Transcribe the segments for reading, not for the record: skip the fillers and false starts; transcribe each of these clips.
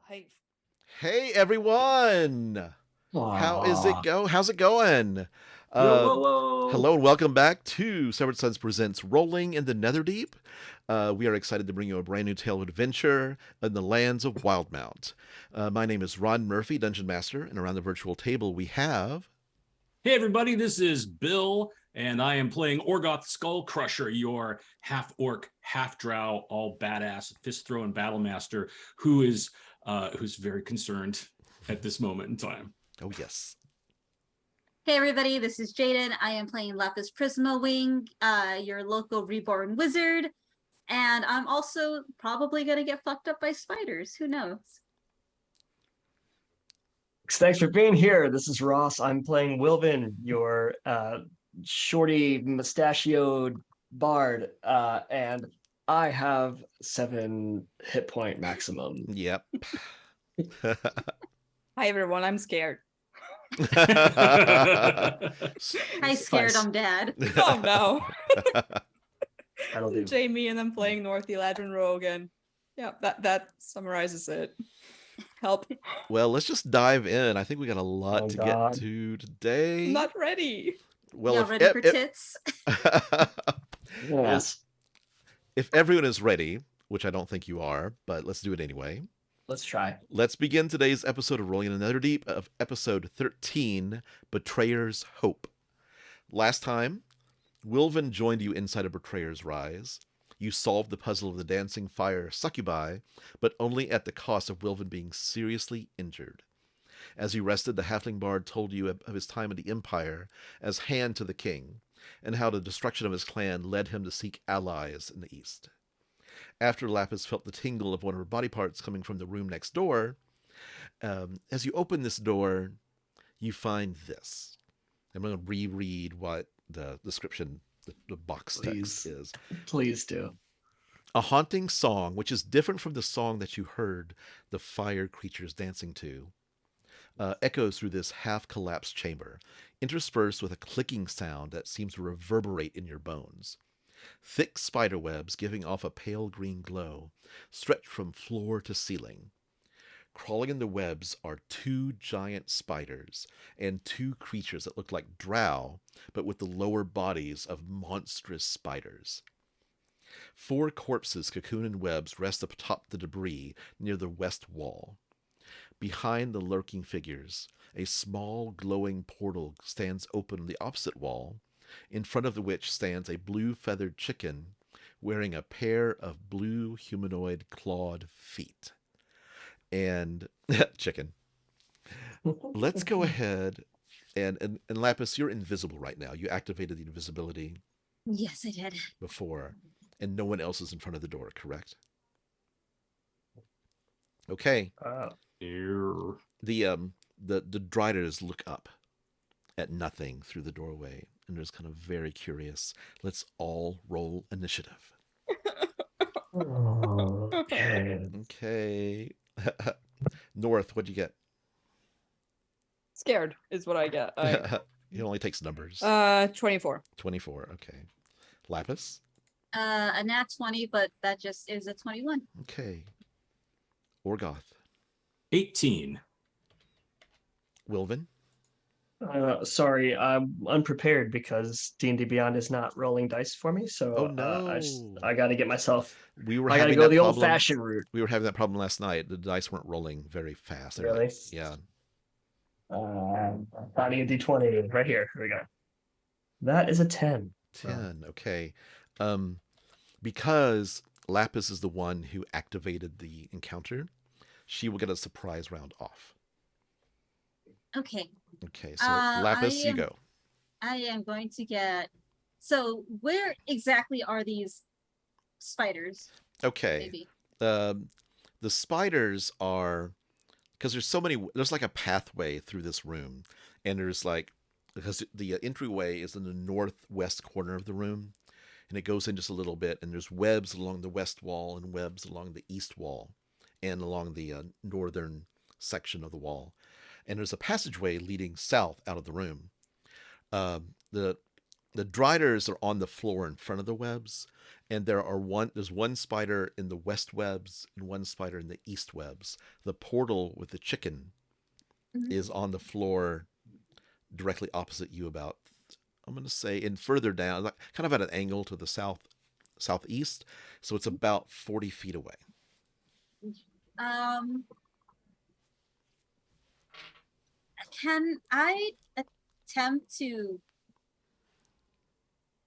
Hey, Hey everyone! Aw. How's it going? Yo, Uh, whoa, whoa. Hello and welcome back to Severed Sons Presents Rolling in the Netherdeep. We are excited to bring you a brand new tale of adventure in the lands of Wildmount. My name is Ron Murphy, Dungeon Master, and around the virtual table we have. Hey, everybody, this is Bill, and I am playing Orgoth Skull Crusher, your half orc, half drow, all badass fist throwing battle master who's very concerned at this moment in time. Oh, yes. Hey everybody, this is Jaden. I am playing Lapis Prisma Wing, your local reborn wizard, and I'm also probably gonna get fucked up by spiders. Who knows? Thanks for being here. This is Ross. I'm playing Wilvin, your shorty mustachioed bard, and I have 7 hit point maximum. Yep. hi everyone. I'm scared. I scared Nice. him, Dad. Oh no, That'll do. Jamie and I'm playing North Eladrin Rogan. Yeah, that summarizes it. Help! Well, let's just dive in. I think we got a lot Oh, to God. get to today. I'm not ready. Well, Y'all ready for tits? Yes. If everyone is ready, which I don't think you are, but let's do it anyway. Let's try. Let's begin today's episode of Rolling in the Netherdeep of episode 13, Betrayer's Hope. Last time, Wilvin joined you inside a Betrayer's Rise. You solved the puzzle of the dancing fire succubi, but only at the cost of Wilvin being seriously injured. As you rested, the halfling bard told you of his time in the Empire as hand to the king, and how the destruction of his clan led him to seek allies in the east. After Lapis felt the tingle of one of her body parts coming from the room next door, as you open this door, you find this. I'm going to reread what the description, the box text is. Please do. A haunting song, which is different from the song that you heard the fire creatures dancing to, echoes through this half-collapsed chamber, interspersed with a clicking sound that seems to reverberate in your bones. Thick spider webs giving off a pale green glow stretch from floor to ceiling. Crawling in the webs are 2 giant spiders and 2 creatures that look like drow, but with the lower bodies of monstrous spiders. 4 corpses cocooned in webs rest atop the debris near the west wall. Behind the lurking figures, a small glowing portal stands open on the opposite wall, in front of which stands a blue-feathered chicken wearing a pair of blue humanoid clawed feet. And chicken. Let's go ahead and Lapis, you're invisible right now. You activated the invisibility Yes, I did. before, and no one else is in front of the door, correct? Okay. The Driders look up at nothing through the doorway, and they're just kind of very curious. Let's all roll initiative. Okay. Okay. North, what'd you get? Scared is what I get. It only takes numbers. 24. 24, okay. Lapis? A nat 20, but that just is a 21. Okay. Orgoth? 18. Wilvin? Sorry, I'm unprepared because D&D Beyond is not rolling dice for me, so Oh, no. I got to get myself. We were I got to having go that the problem. old-fashioned route. We were having that problem last night. The dice weren't rolling very fast. They were Really? like- yeah. Finding a D20 right here. Here we go. That is a 10. 10, okay. Because Lapis is the one who activated the encounter, she will get a surprise round off. Okay, Okay, so Lapis, you go. I am going to get. So, where exactly are these spiders? Okay. Maybe. The spiders are, because there's so many, there's like a pathway through this room, and there's like, because the entryway is in the northwest corner of the room, and it goes in just a little bit, and there's webs along the west wall and webs along the east wall and along the northern section of the wall. And there's a passageway leading south out of the room. The The driders are on the floor in front of the webs, and there's one spider in the west webs and one spider in the east webs. The portal with the chicken Mhm. is on the floor directly opposite you, about, I'm going to say, in further down, like kind of at an angle to the southeast, so it's about 40 feet away. Can I attempt to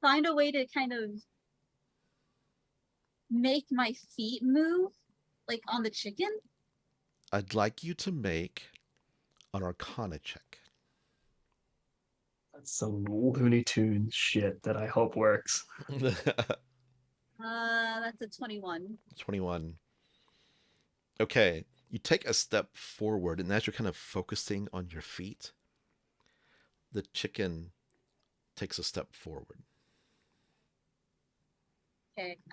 find a way to kind of make my feet move, like on the chicken? I'd like you to make an Arcana check. That's some Looney Tunes shit that I hope works. That's a 21. 21. Okay, you take a step forward, and as you're kind of focusing on your feet, the chicken takes a step forward.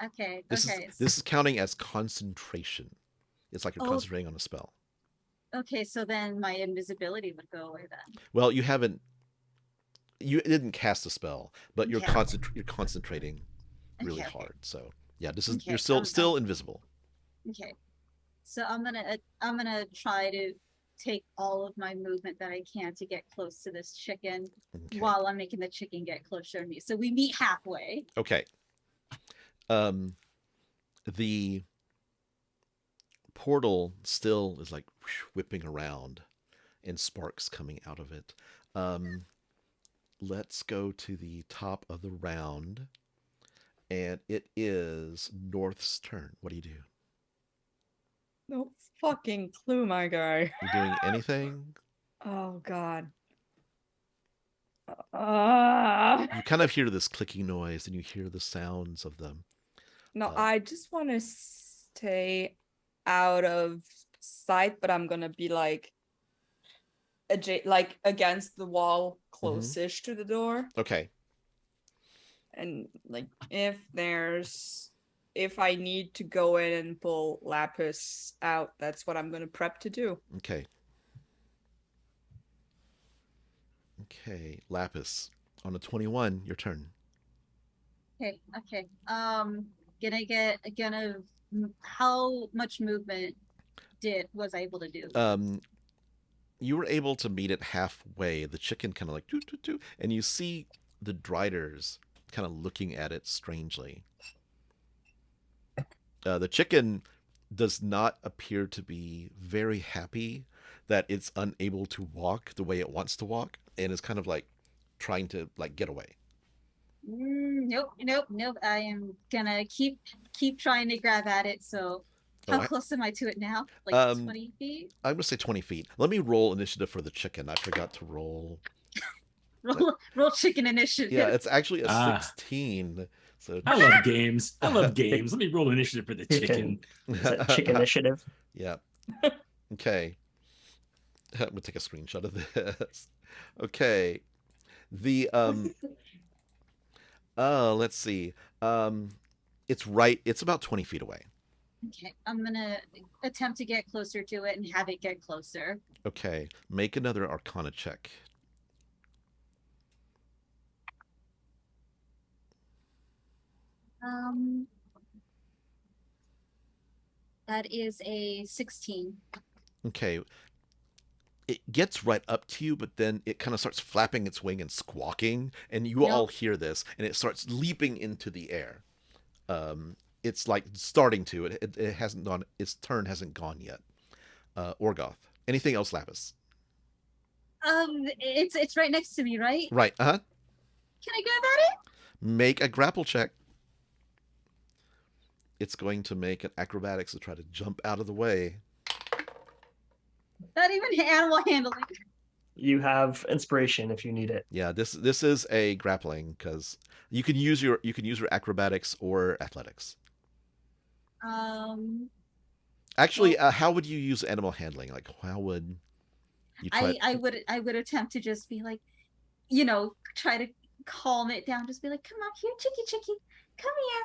Okay. This is counting as concentration. It's like you're concentrating on a spell. Okay, so then my invisibility would go away then. Well, you didn't cast a spell, but you're Okay. you're concentrating really Okay. hard. So yeah, this is Okay, you're still invisible. Okay, so I'm gonna try to take all of my movement that I can to get close to this chicken Okay. while I'm making the chicken get closer to me. So we meet halfway. Okay. The portal still is like whipping around and sparks coming out of it. Let's go to the top of the round, and it is North's turn. What do you do? No fucking clue, my guy. You doing anything? Oh god. You kind of hear this clicking noise, and you hear the sounds of them. No, I just want to stay out of sight, but I'm gonna be like against the wall, close-ish to the door. Okay. And like if I need to go in and pull Lapis out, that's what I'm gonna prep to do. Okay. Okay, Lapis. On a 21, your turn. Okay. How much movement was I able to do? You were able to meet it halfway. The chicken kind of like doo, doo, doo, and you see the driders kind of looking at it strangely. The chicken does not appear to be very happy that it's unable to walk the way it wants to walk, and is kind of like trying to like get away. Nope. I am gonna keep trying to grab at it. So how close am I to it now? Like 20 feet? I'm gonna say 20 feet. Let me roll initiative for the chicken. I forgot to roll. Roll chicken initiative. Yeah, it's actually a 16. So I love games. Let me roll initiative for the chicken. Is that chicken initiative? Yeah. Okay. I'm gonna take a screenshot of this. Okay. The let's see. It's about 20 feet away. Okay, I'm gonna attempt to get closer to it and have it get closer. Okay. Make another Arcana check. That is a 16. Okay. It gets right up to you, but then it kind of starts flapping its wing and squawking, and you all hear this, and it starts leaping into the air. It's like starting to. It hasn't gone. Its turn hasn't gone yet. Orgoth. Anything else, Lapis? It's right next to me, right? Right. Can I grab at it? Make a grapple check. It's going to make an acrobatics to try to jump out of the way. Not even animal handling. You have inspiration if you need it. Yeah, this is a grappling because you can use your acrobatics or athletics. Actually, how would you use animal handling? Like, how would you try? I would attempt to just be like, try to calm it down. Just be like, come up here, chicky, come here.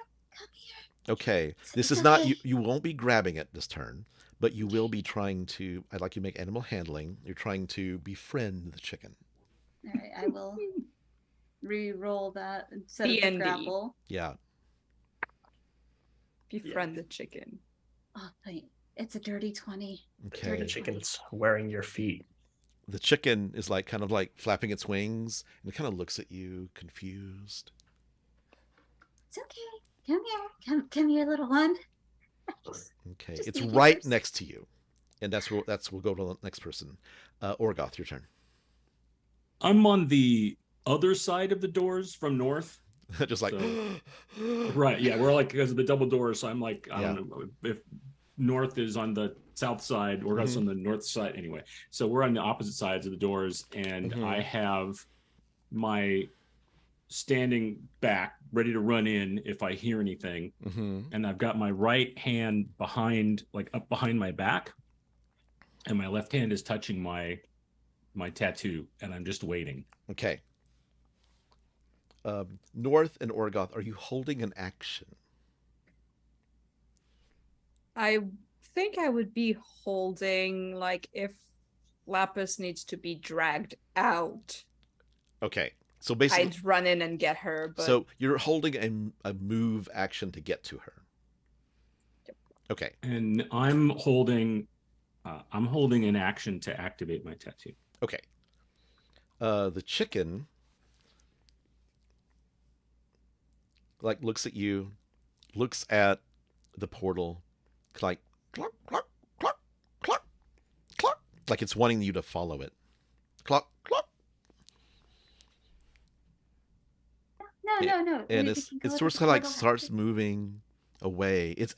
Okay, this is not you won't be grabbing it this turn, but you will be trying to. I'd like you to make animal handling. You're trying to befriend the chicken. All right, I will. re-roll that instead of the D&D. grapple. Yeah. Befriend the chicken. Oh, wait. It's a dirty 20. Okay. The chicken's wearing your feet. The chicken is like kind of like flapping its wings and it kind of looks at you confused. It's okay. Come here. Come here, little one. Okay. Just It's eat right yours. next to you. And we'll go to the next person. Orgoth, your turn. I'm on the other side of the doors from north. Just like Right. Yeah. We're like, because of the double doors. So I'm like, I Yeah. don't know if north is on the south side or us on the north side. Anyway, so we're on the opposite sides of the doors, and I have my standing back ready to run in if I hear anything. And I've got my right hand behind, like up behind my back, and my left hand is touching my tattoo, and I'm just waiting. Okay. North and Orgoth, are you holding an action? I think I would be holding, like, if Lapis needs to be dragged out, Okay. So basically, I'd run in and get her. But so you're holding a move action to get to her. Okay. And I'm holding an action to activate my tattoo. Okay. The chicken like looks at you, looks at the portal, like cluck, cluck, cluck, cluck, cluck, like it's wanting you to follow it. Cluck, cluck. No. And We it can go to sort the of like portal starts after. moving away. It's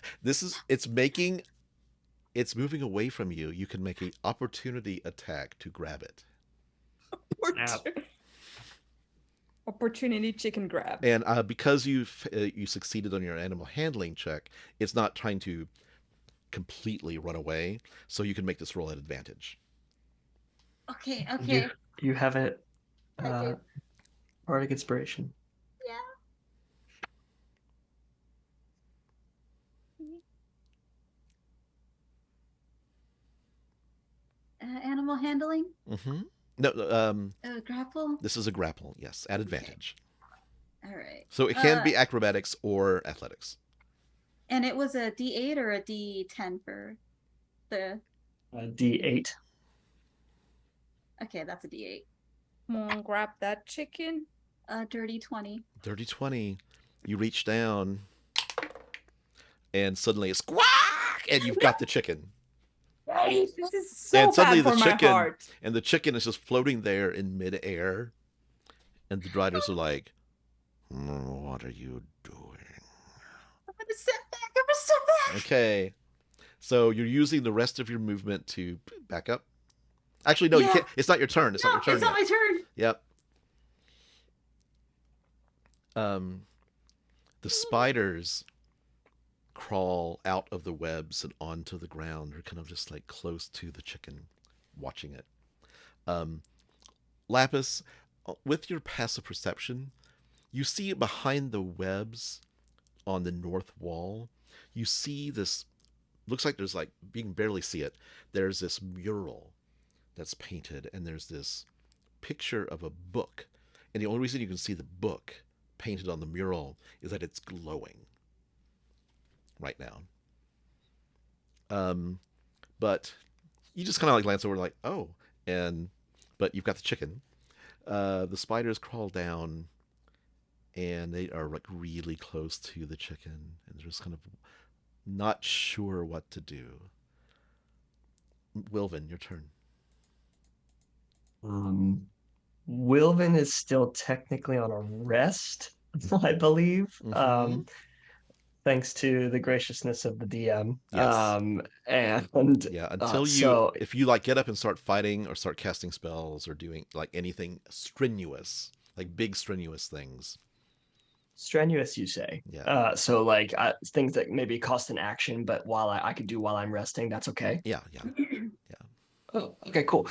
moving away from you. You can make an opportunity attack to grab it. Opportunity chicken grab. And because you succeeded on your animal handling check, it's not trying to completely run away, so you can make this roll at advantage. Okay. You have it. I do. Bardic inspiration. Yeah. Animal handling? No, Grapple? this is a grapple. Yes, at advantage. All right. So it can be acrobatics or athletics. And it was a D8 or a D10 for the. D8. Okay, that's a D8. Come on, grab that chicken. Dirty 20. Dirty 20. You reach down, and suddenly it's squawk, and you've got the chicken. This is so And suddenly bad for my heart. And the chicken is just floating there in midair, and the riders are like, "What are you doing?" I'm gonna step back. Okay, so you're using the rest of your movement to back up. Actually, no, you can't. It's not your turn. It's not your turn. It's not my turn. Yep. The spiders crawl out of the webs and onto the ground. They're kind of just like close to the chicken, watching it. Lapis, with your passive perception, you see behind the webs on the north wall, you see this, looks like there's like, you can barely see it. There's this mural that's painted, and there's this picture of a book. And the only reason you can see the book painted on the mural is that it's glowing right now. But you just kind of like glance over like, oh, but you've got the chicken. The spiders crawl down, and they are like really close to the chicken, and they're just kind of not sure what to do. Wilvin, your turn. Wilvin is still technically on a rest, I believe. Thanks to the graciousness of the DM. Yes. And yeah, until if you like get up and start fighting or start casting spells or doing like anything strenuous, like big strenuous things. Strenuous, you say? Yeah. So like things that maybe cost an action, but while I could do while I'm resting, that's okay. Yeah. Oh, okay, cool.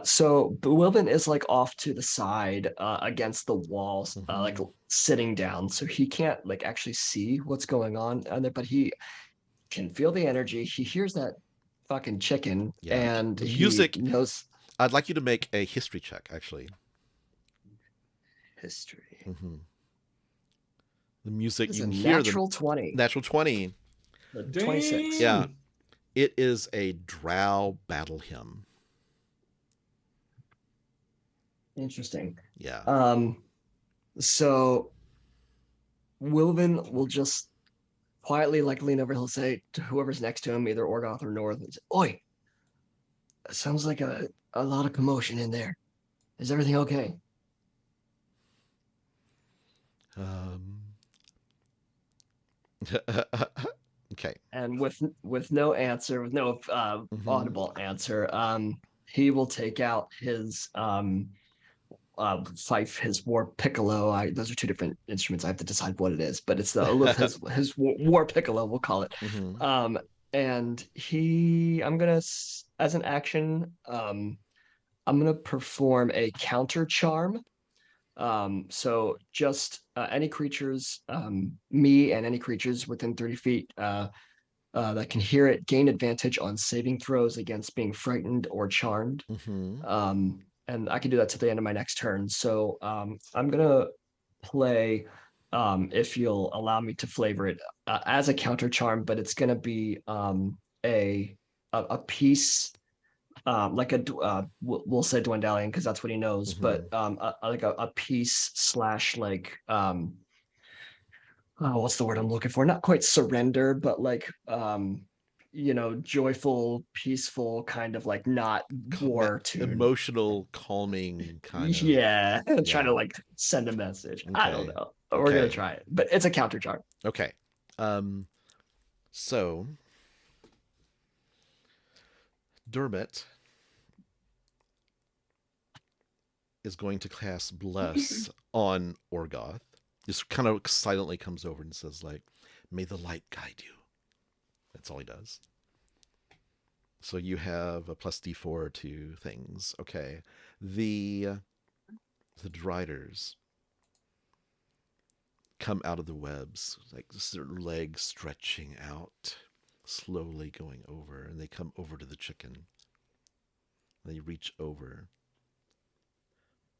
So Wilvin is like off to the side against the walls, like sitting down, so he can't like actually see what's going on, but he can feel the energy. He hears that fucking chicken, and the music knows. I'd like you to make a history check, actually. history. Mm-hmm. The music, It's you a can hear the natural 20. natural 20. The Dang. 26. Yeah. It is a drow battle hymn. Interesting. Yeah. So Wilvin will just quietly like lean over. He'll say to whoever's next to him, either Orgoth or North, "Oi, it sounds like a lot of commotion in there. Is everything okay?" Um, okay. And with no answer, with no audible answer, he will take out his fife, his war piccolo. Those are two different instruments. I have to decide what it is, but it's his war piccolo. We'll call it. Mm-hmm. And I'm gonna, as an action, I'm gonna perform a counter charm. So just any creatures, me and any creatures within 30 feet that can hear it gain advantage on saving throws against being frightened or charmed. Mm-hmm. And I can do that to the end of my next turn. So I'm gonna play, if you'll allow me to flavor it, as a counter charm, but it's gonna be a piece, like we'll say Dwendalion because that's what he knows, but like a piece slash like oh, what's the word I'm looking for? Not quite surrender, but like joyful, peaceful, kind of like not war tune. Emotional, calming kind of. Yeah, trying Yeah. to like send a message. I don't Okay. know. We're gonna Okay. try it, but it's a counter charm. Okay. So Dermot is going to cast Bless on Orgoth. Just kind of silently comes over and says, like, "May the light guide you." That's all he does. So you have a plus D4 to things. Okay. The Driders come out of the webs, like their legs stretching out, slowly going over, and they come over to the chicken. They reach over,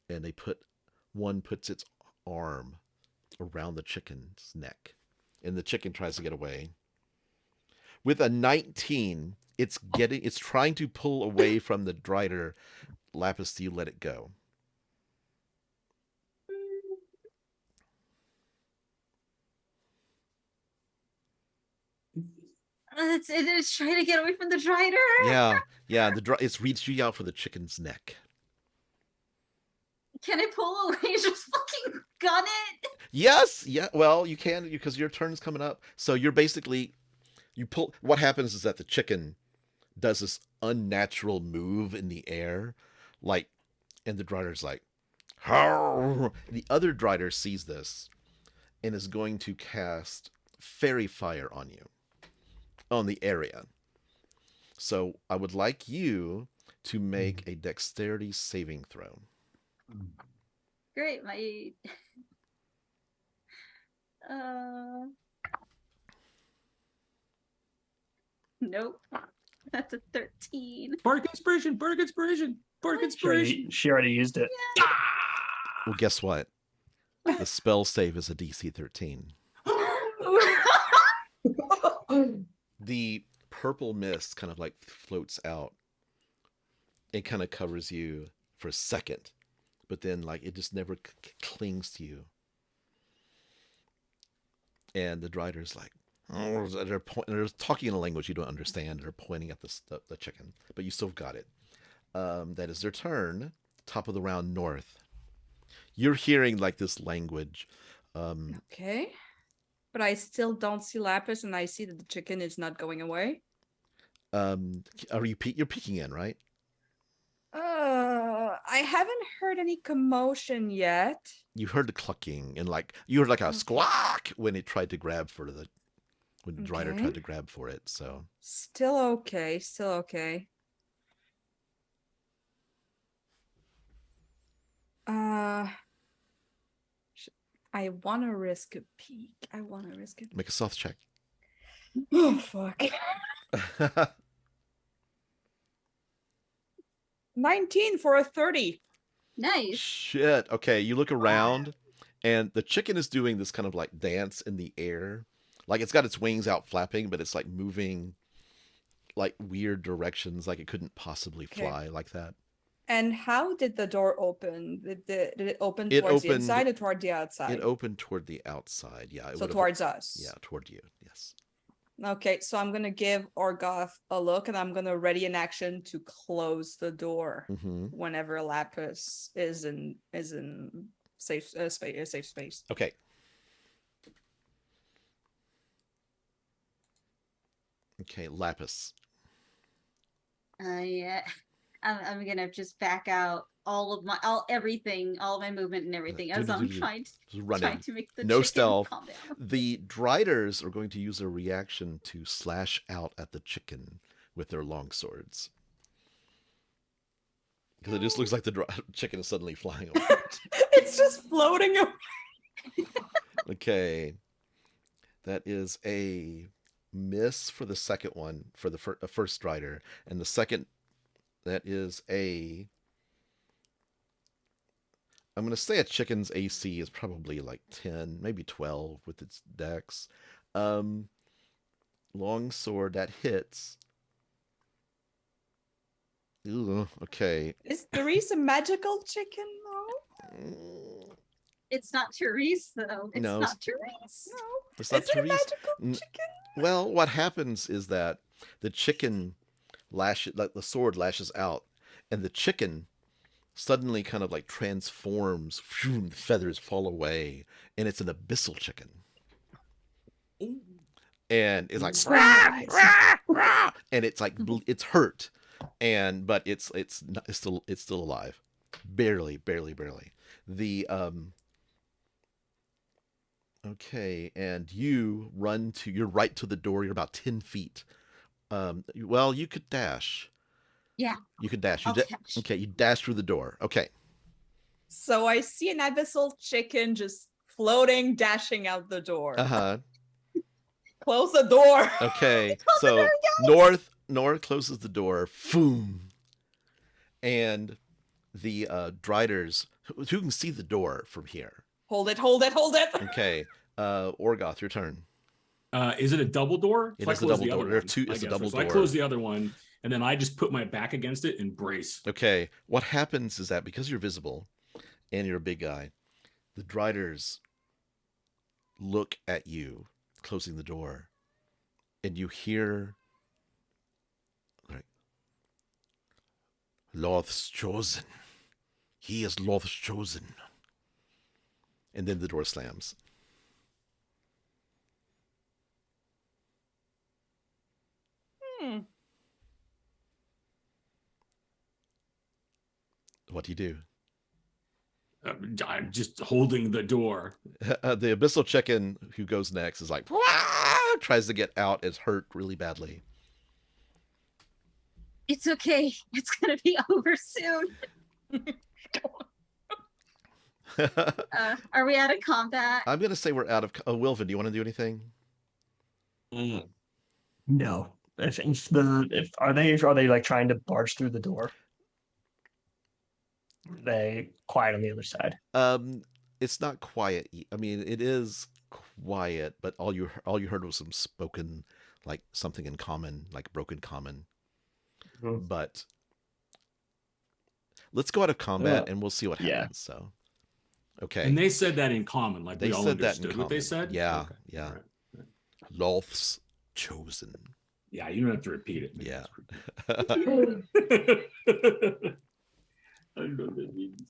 and one puts its arm around the chicken's neck, and the chicken tries to get away. With a 19, it's trying to pull away from the Drider. Lapis, do you let it go? It is trying to get away from the Drider. Yeah. It's reaching out for the chicken's neck. Can I pull away? Just fucking gun it. Yes. Yeah. Well, you can because your turn's coming up. So you're basically you pull. What happens is that the chicken does this unnatural move in the air, like, and the Drider's like, "Harr!" The other Drider sees this and is going to cast Fairy Fire on you, on the area. So I would like you to make a Dexterity saving throw. Great, my nope. That's a 13. Bark inspiration, bark inspiration, bark inspiration. She already used it. Well, guess what? The spell save is a DC 13. The purple mist kind of like floats out. It kind of covers you for a second, but then like it just never clings to you. And the Drider's like, oh, they're talking in a language you don't understand. They're pointing at the chicken, but you still got it. That is their turn. Top of the round, North. You're hearing like this language. Okay. But I still don't see Lapis, and I see that the chicken is not going away. You're peeking in, right? I haven't heard any commotion yet. You heard the clucking and like you heard like a squawk when it tried to grab when the Drider tried to grab for it. So still okay. Still okay. I want to risk a peek. Make a soft check. Oh, fuck. 19 for a 30. Nice. Shit. Okay, you look around, and the chicken is doing this kind of like dance in the air. Like it's got its wings out flapping, but it's like moving like weird directions, like it couldn't possibly Okay. fly like that. And how did the door open? Did it open It towards the opened. inside or toward the It outside? opened toward the outside. Yeah, it So would have. towards us. Yeah, toward you. Yes. Okay, so I'm gonna give Orgoth a look, and I'm gonna ready an action to close the door Mm-hmm. whenever Lapis is in safe space. Safe space. Okay. Okay, Lapis. Yeah. I'm gonna just back out all of my movement and everything as I'm trying Just running. to make the No chicken stealth. calm down. The Driders are going to use a reaction to slash out at the chicken with their long swords. Because it just looks like the chicken is suddenly flying away. It's just floating away. Okay. That is a miss for the second one, for the first Strider. And the second, that is a... I'm going to say a chicken's AC is probably like 10, maybe 12 with its dex. Longsword, that hits. Ooh, okay. Is Therese a magical chicken though? It's not Therese though. It's No, not Therese. No. It's not Is it a Therese. magical chicken? Well, what happens is that the chicken like the sword lashes out, and the chicken suddenly kind of like transforms. Phew, the feathers fall away, and it's an abyssal chicken. And it's like rah, rah, rah, and it's like it's hurt, but it's still alive, barely. The Okay, and you're right to the door. You're about 10 feet. Well, you could dash. Yeah. You could dash. I'll dash. Okay, you dash through the door. Okay. So I see an abyssal chicken just floating, dashing out the door. Uh-huh. Close the door. Okay. So North closes the door. Boom. And the Driders, who can see the door from here. Hold it. Okay. Orgoth, your turn. Is it a double door? It So is a I close double the door. other There are one, two. I It's a guess. double So door. I close the other one, and then I just put my back against it and brace. Okay. What happens is that because you're visible and you're a big guy, the Driders look at you closing the door, and you hear like, Loth's chosen. He is Loth's chosen. And then the door slams. What do you do? I'm just holding the door. The abyssal chicken who goes next is like, "Wah!" Tries to get out, is hurt really badly. It's okay. It's gonna be over soon. Are we out of combat? I'm going to say we're out of... Wilvin, do you want to do anything? No. Are they like trying to barge through the door? Are they quiet on the other side? It's not quiet. I mean, it is quiet, but all you heard was some spoken, like something in common, like broken common. Mhm. But let's go out of combat and we'll see what happens. So, okay. And they said that in common, like They we all said that in understood what they common. said? Yeah, Okay. yeah. All right. Loth's chosen. Yeah, you don't have to repeat it. Yeah. I don't know what that means.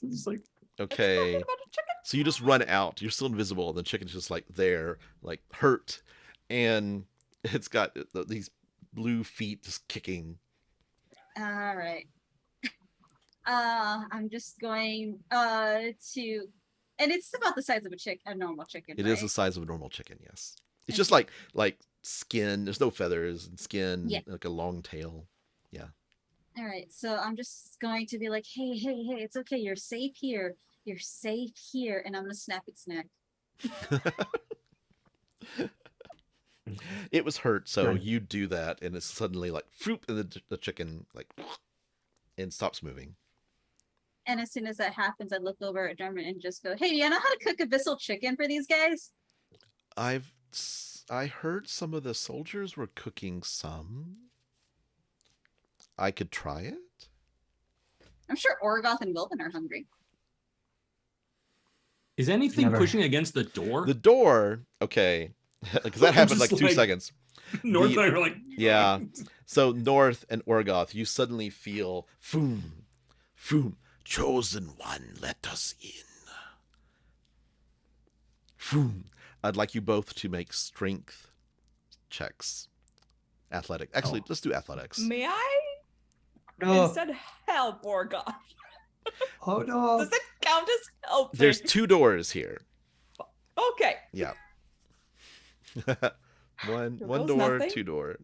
It's like, Okay. So you just run out. You're still invisible. And the chicken's just like there, like hurt. And it's got these blue feet just kicking. All right. I'm just going to, and it's about the size of a normal chicken. It right? is the size of a normal chicken, yes. It's just like skin. There's no feathers and skin, like a long tail. Yeah. All right. So I'm just going to be like, hey, it's okay. You're safe here. You're safe here. And I'm gonna snap its neck. It was hurt, so Right. you do that, and it's suddenly like, and the chicken like, and stops moving. And as soon as that happens, I look over at Drummond and just go, "Hey, do you know how to cook abyssal chicken for these guys?" I heard some of the soldiers were cooking some. I could try it. I'm sure Orgoth and Wilvin are hungry. Is anything Never. pushing against the door? The door, okay, because that I'm happened just like 2 like- seconds. North the- and I were like, Yeah. So North and Orgoth, you suddenly feel, foom, foom, chosen one, let us in. Foom. I'd like you both to make strength checks. Athletic. Actually, Oh. let's do athletics. May I No. instead help Orgoth? Oh no. Does it count as helping? There's 2 doors here. Okay. Yeah. one Here one goes door, nothing. 2 door.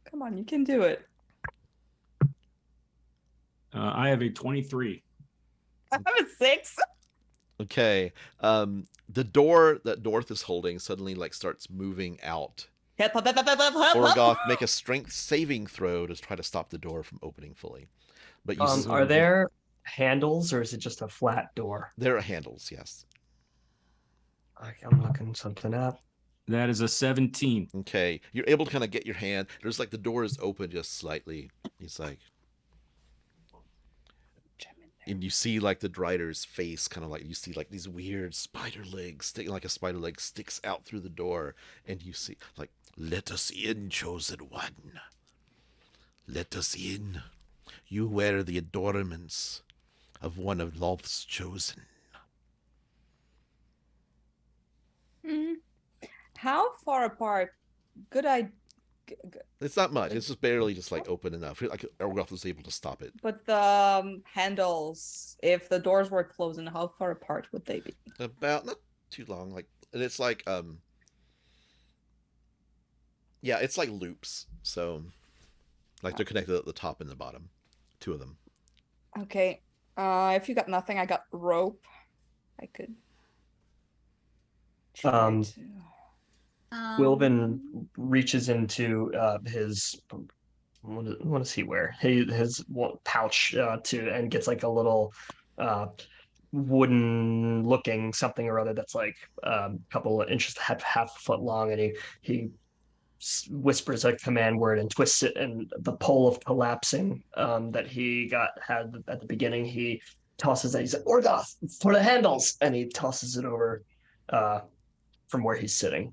Come on, you can do it. I have a 23. I have a 6. Okay. The door that North is holding suddenly like starts moving out. Orgoth, make a strength saving throw to try to stop the door from opening fully. But you Are there handles or is it just a flat door? there are handles, yes. I'm looking something up. That is a 17. Okay. You're able to kind of get your hand. There's like the door is open just slightly. He's like, and you see like the Drider's face kind of like, you see like these weird spider legs sticking, like a spider leg sticks out through the door, and you see like, let us in, chosen one. Let us in. You wear the adornments of one of Loth's chosen. How far apart? Good idea. It's not much. It's just barely just like open enough. Like Orgoth was able to stop it. But the handles, if the doors were closing, how far apart would they be? About not too long. Like, and it's like yeah, it's like loops. So like they're connected at the top and the bottom. 2 of them. Okay. If you got nothing, I got rope. I could try Um, to. Wilvin reaches into his I want to see where his pouch and gets like a little wooden looking something or other that's like a couple of inches, half a foot long, and he whispers a command word and twists it, and the pole of collapsing that he had at the beginning, he tosses it. He's like, Orgoth, for the handles, and he tosses it over from where he's sitting.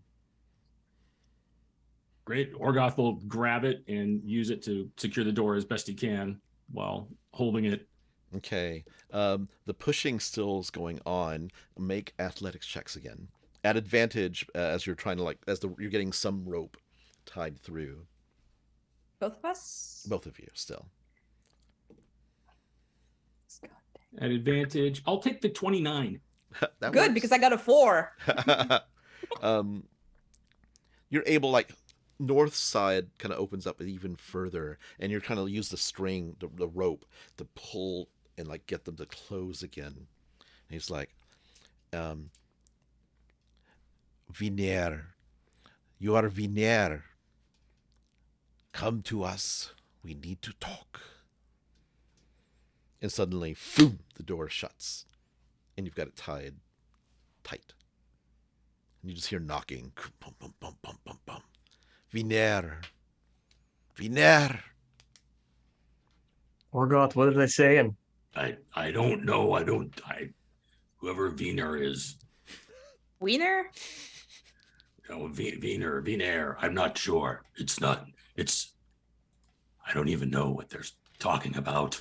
Great. Orgoth will grab it and use it to secure the door as best he can while holding it. Okay. The pushing still is going on. Make athletics checks again. At advantage as you're trying to like you're getting some rope tied through. Both of us? Both of you still. At advantage, I'll take the 29. That Good, works. because I got a 4. You're able, like, north side kind of opens up even further, and you're kind of use the string, the rope, to pull and like get them to close again. And he's like, Viner, you are Viner. Come to us. We need to talk. And suddenly, boom, the door shuts, and you've got it tied tight. And you just hear knocking. Bum, bum, bum, bum, bum, bum. Viner. Viner. Orgoth, what are they saying? I don't know. Whoever Wiener is, Wiener? Wiener, I'm not sure. I don't even know what they're talking about.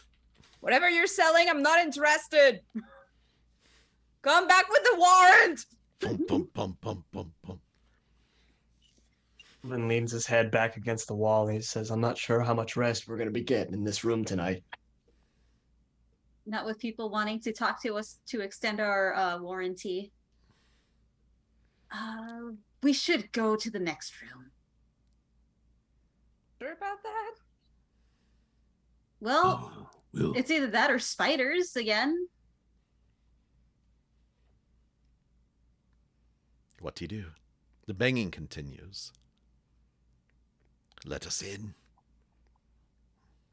Whatever you're selling, I'm not interested. Come back with the warrant. Bum, bum, bum, bum, bum, bum. Then leans his head back against the wall and he says, I'm not sure how much rest we're going to be getting in this room tonight. Not with people wanting to talk to us to extend our warranty. We should go to the next room. Sure about that? Well, it's either that or spiders again. What do you do? The banging continues. Let us in.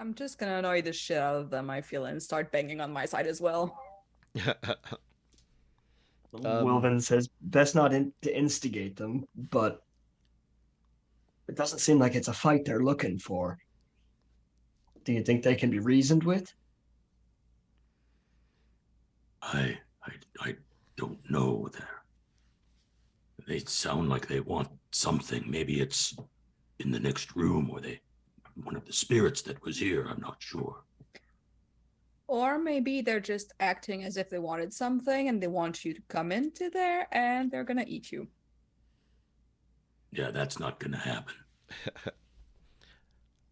I'm just gonna annoy the shit out of them, I feel, and start banging on my side as well. Wilvin says best not to instigate them, but it doesn't seem like it's a fight they're looking for. Do you think they can be reasoned with? I don't know. They sound like they want something. Maybe it's in the next room, or one of the spirits that was here. I'm not sure. Or maybe they're just acting as if they wanted something and they want you to come into there and they're gonna eat you. Yeah, that's not gonna happen.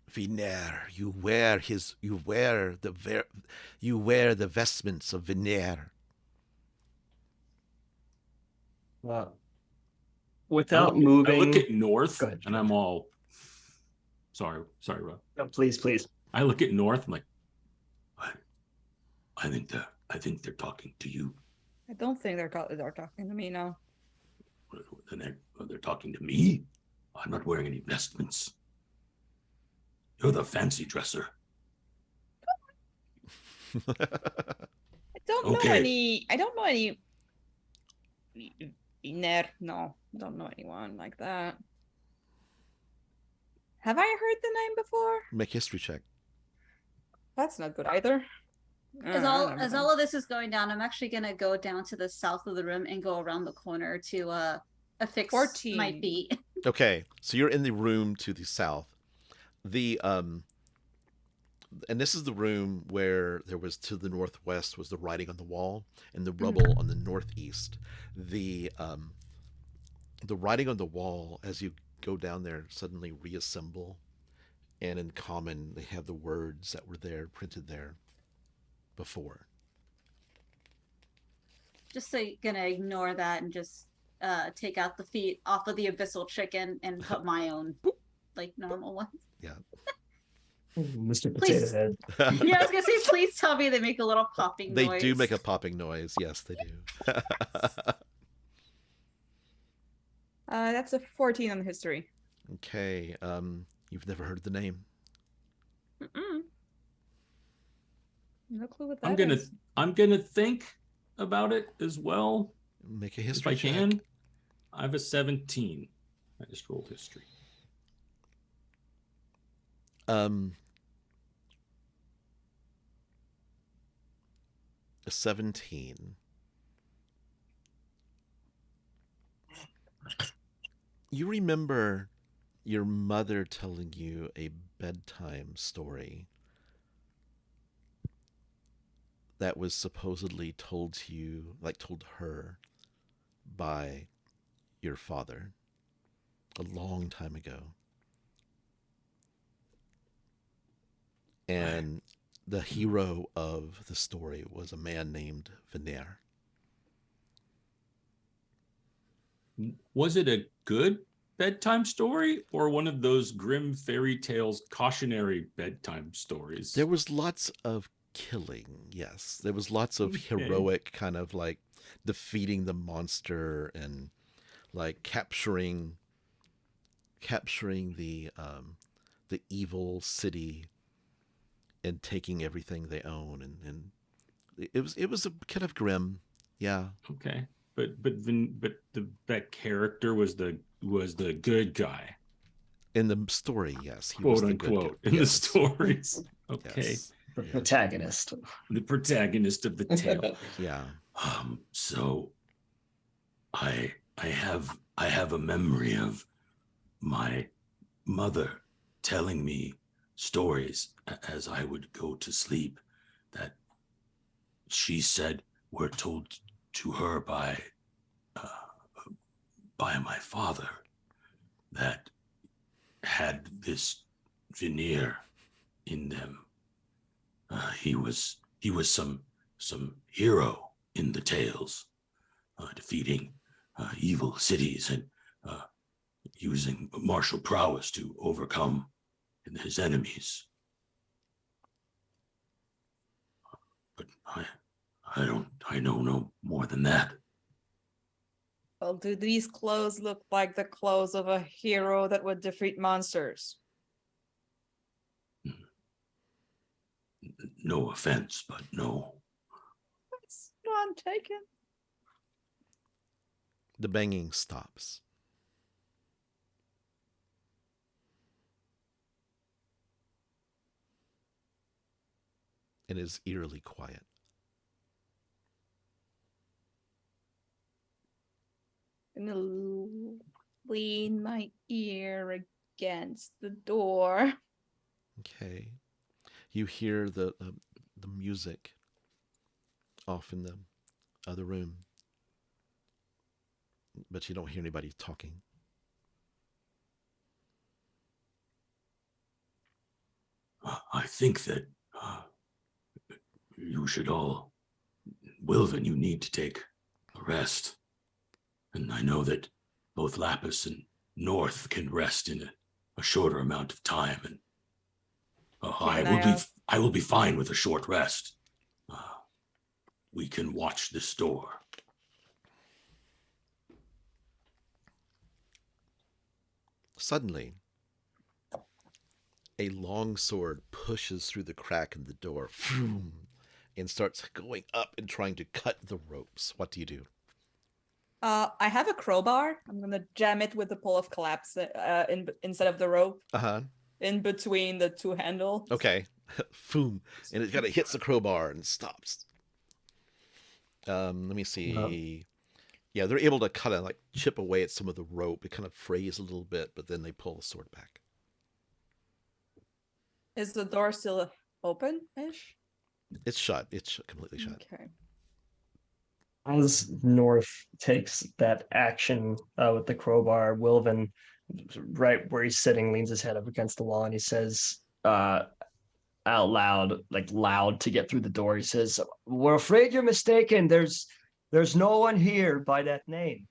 Viner, you wear the vestments of Viner. Without I moving, look at North, Go ahead, and I'm all sorry, Rob. No, please. I look at North. I'm like, I think they're talking to you. I don't think they're talking to me now. And they're talking to me. I'm not wearing any vestments. You're the fancy dresser. I don't know any. I don't know any. No, don't know anyone like that. Have I heard the name before? Make history check. That's not good either. As all of this is going down, I'm actually gonna go down to the south of the room and go around the corner to affix 14. my feet. Okay, so you're in the room to the south. And this is the room where there was, to the northwest was the writing on the wall, and the rubble on the northeast. The writing on the wall, as you go down there, suddenly reassemble, and in common they have the words that were there printed there before. Just gonna ignore that and just take out the feet off of the abyssal chicken and put my own like normal ones. Yeah. Mr. Please. Potato Head. Yeah, I was gonna say, please tell me they make a little popping They noise. do make a popping noise. Yes, they do. That's a 14 on the history. Okay. You've never heard the name. Mm-mm. No clue what that I'm gonna think about it as well. Make a If history I check. can. I have a 17. I just rolled history. A 17. You remember your mother telling you a bedtime story that was supposedly told to you, like told her, by your father a long time ago. And the hero of the story was a man named Veneer. Was it a good bedtime story or one of those grim fairy tales cautionary bedtime stories? There was lots of killing, yes. There was lots of heroic kind of like defeating the monster and like capturing the evil city and taking everything they own, and it was a kind of grim, yeah. Okay, but that character was the good guy In the story, yes, he quote was the unquote good guy. in the Yes. stories. Okay, Yes. The Yeah. protagonist. the protagonist of the tale. Yeah. So I have a memory of my mother telling me stories as I would go to sleep that she said were told to her by my father that had this veneer in them. He was some hero in the tales, defeating evil cities and using martial prowess to overcome his enemies. But I know no more than that. Well, do these clothes look like the clothes of a hero that would defeat monsters? No offense, but no. It's not taken. The banging stops. It is eerily quiet. I'm gonna lean my ear against the door. Okay. You hear the music off in the other room, but you don't hear anybody talking. I think that you should all, Wilvin, you need to take a rest. And I know that both Lapis and North can rest in a shorter amount of time. And I will be fine with a short rest. We can watch this door. Suddenly, a long sword pushes through the crack in the door and starts going up and trying to cut the ropes. What do you do? I have a crowbar. I'm gonna jam it with the pole of collapse instead of the rope Uh-huh. in between the two handles. Okay. Boom. And it kind of hits the crowbar and stops. Let me see. Yeah, they're able to kind of like chip away at some of the rope. It kind of frays a little bit, but then they pull the sword back. Is the door still open-ish? It's shut. It's completely shut. Okay. As North takes that action with the crowbar, Wilvin, right where he's sitting, leans his head up against the wall and he says out loud, like loud to get through the door, he says, "We're afraid you're mistaken. There's no one here by that name."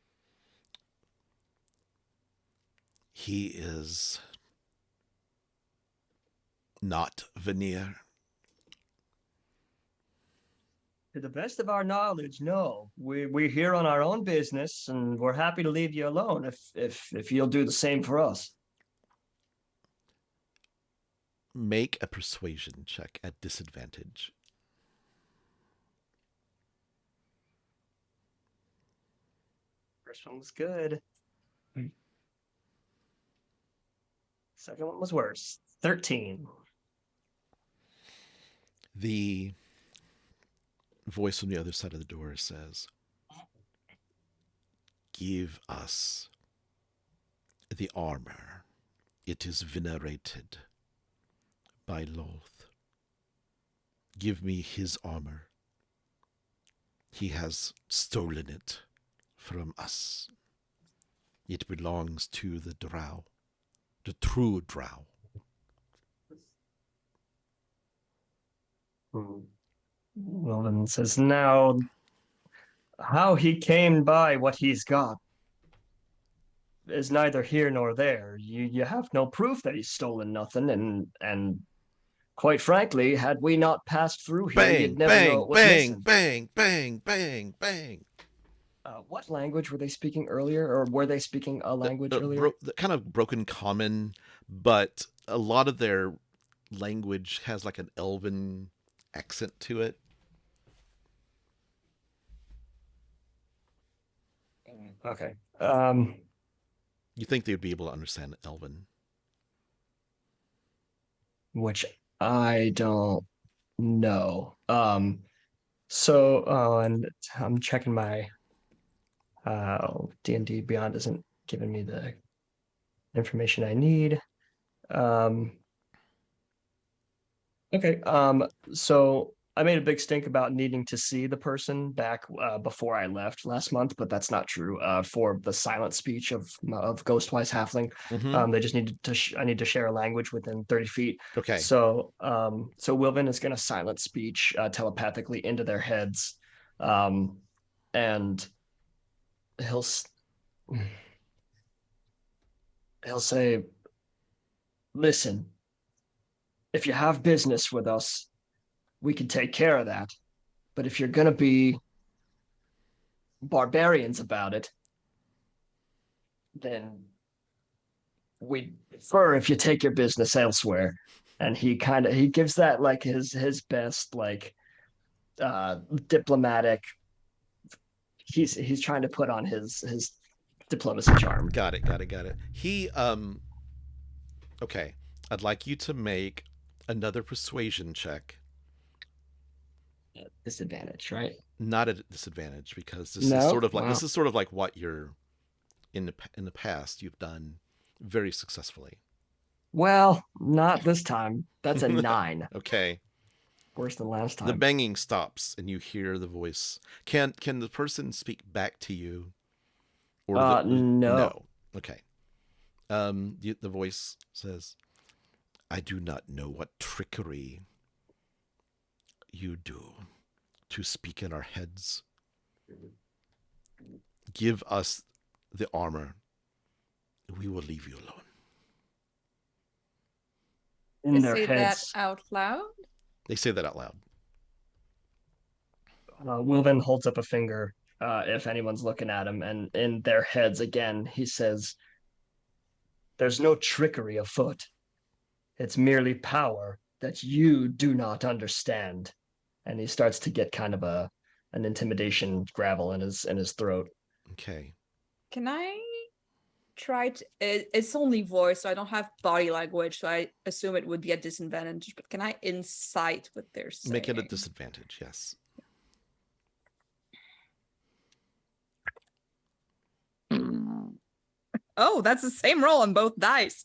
He is not Veneer. To the best of our knowledge, no. We're here on our own business, and we're happy to leave you alone if you'll do the same for us. Make a persuasion check at disadvantage. First one was good. Second one was worse. 13. The voice from the other side of the door says, "Give us the armor. It is venerated by Loth. Give me his armor. He has stolen it from us. It belongs to the drow, the true drow." Wilden says, "Now, how he came by what he's got is neither here nor there. You have no proof that he's stolen nothing, and quite frankly, had we not passed through here, Bang, you'd never know bang, it was bang, missing." bang, bang, bang, bang. What language were they speaking earlier, or were they speaking a language earlier? The kind of broken common, but a lot of their language has like an elven accent to it. Okay. You think they would be able to understand elven? Which I don't know. And I'm checking my D&D Beyond isn't giving me the information I need. Okay. So I made a big stink about needing to see the person back before I left last month, but that's not true. For the silent speech of Ghostwise Halfling, Mm-hmm. they just need to. I need to share a language within 30 feet. Okay. So, Wilvin is going to silent speech telepathically into their heads, and he'll say, "Listen, if you have business with us, we can take care of that. But if you're going to be barbarians about it, then we'd prefer if you take your business elsewhere." And he gives that like his best like diplomatic. He's trying to put on his diplomacy charm. Got it. Got it. Got it. Okay. I'd like you to make another persuasion check. Disadvantage, right? Not at a disadvantage because No, this is sort of like what you're in the past you've done very successfully. Well, not this time. That's a 9. Okay. Worse than last The time. banging stops and you hear the voice. Can the person speak back to you? Or No. no. Okay. The voice says, "I do not know what trickery you do to speak in our heads. Give us the armor. We will leave you alone." In They their say that heads. out loud. They say that out loud. Wilvin holds up a finger if anyone's looking at him, and in their heads again, he says, "There's no trickery afoot. It's merely power that you do not understand." And he starts to get kind of an intimidation gravel in his throat. Okay. Can I try to? It's only voice, so I don't have body language, so I assume it would be a disadvantage. But can I incite what they're saying? Make it a disadvantage, yes. Oh, that's the same roll on both dice.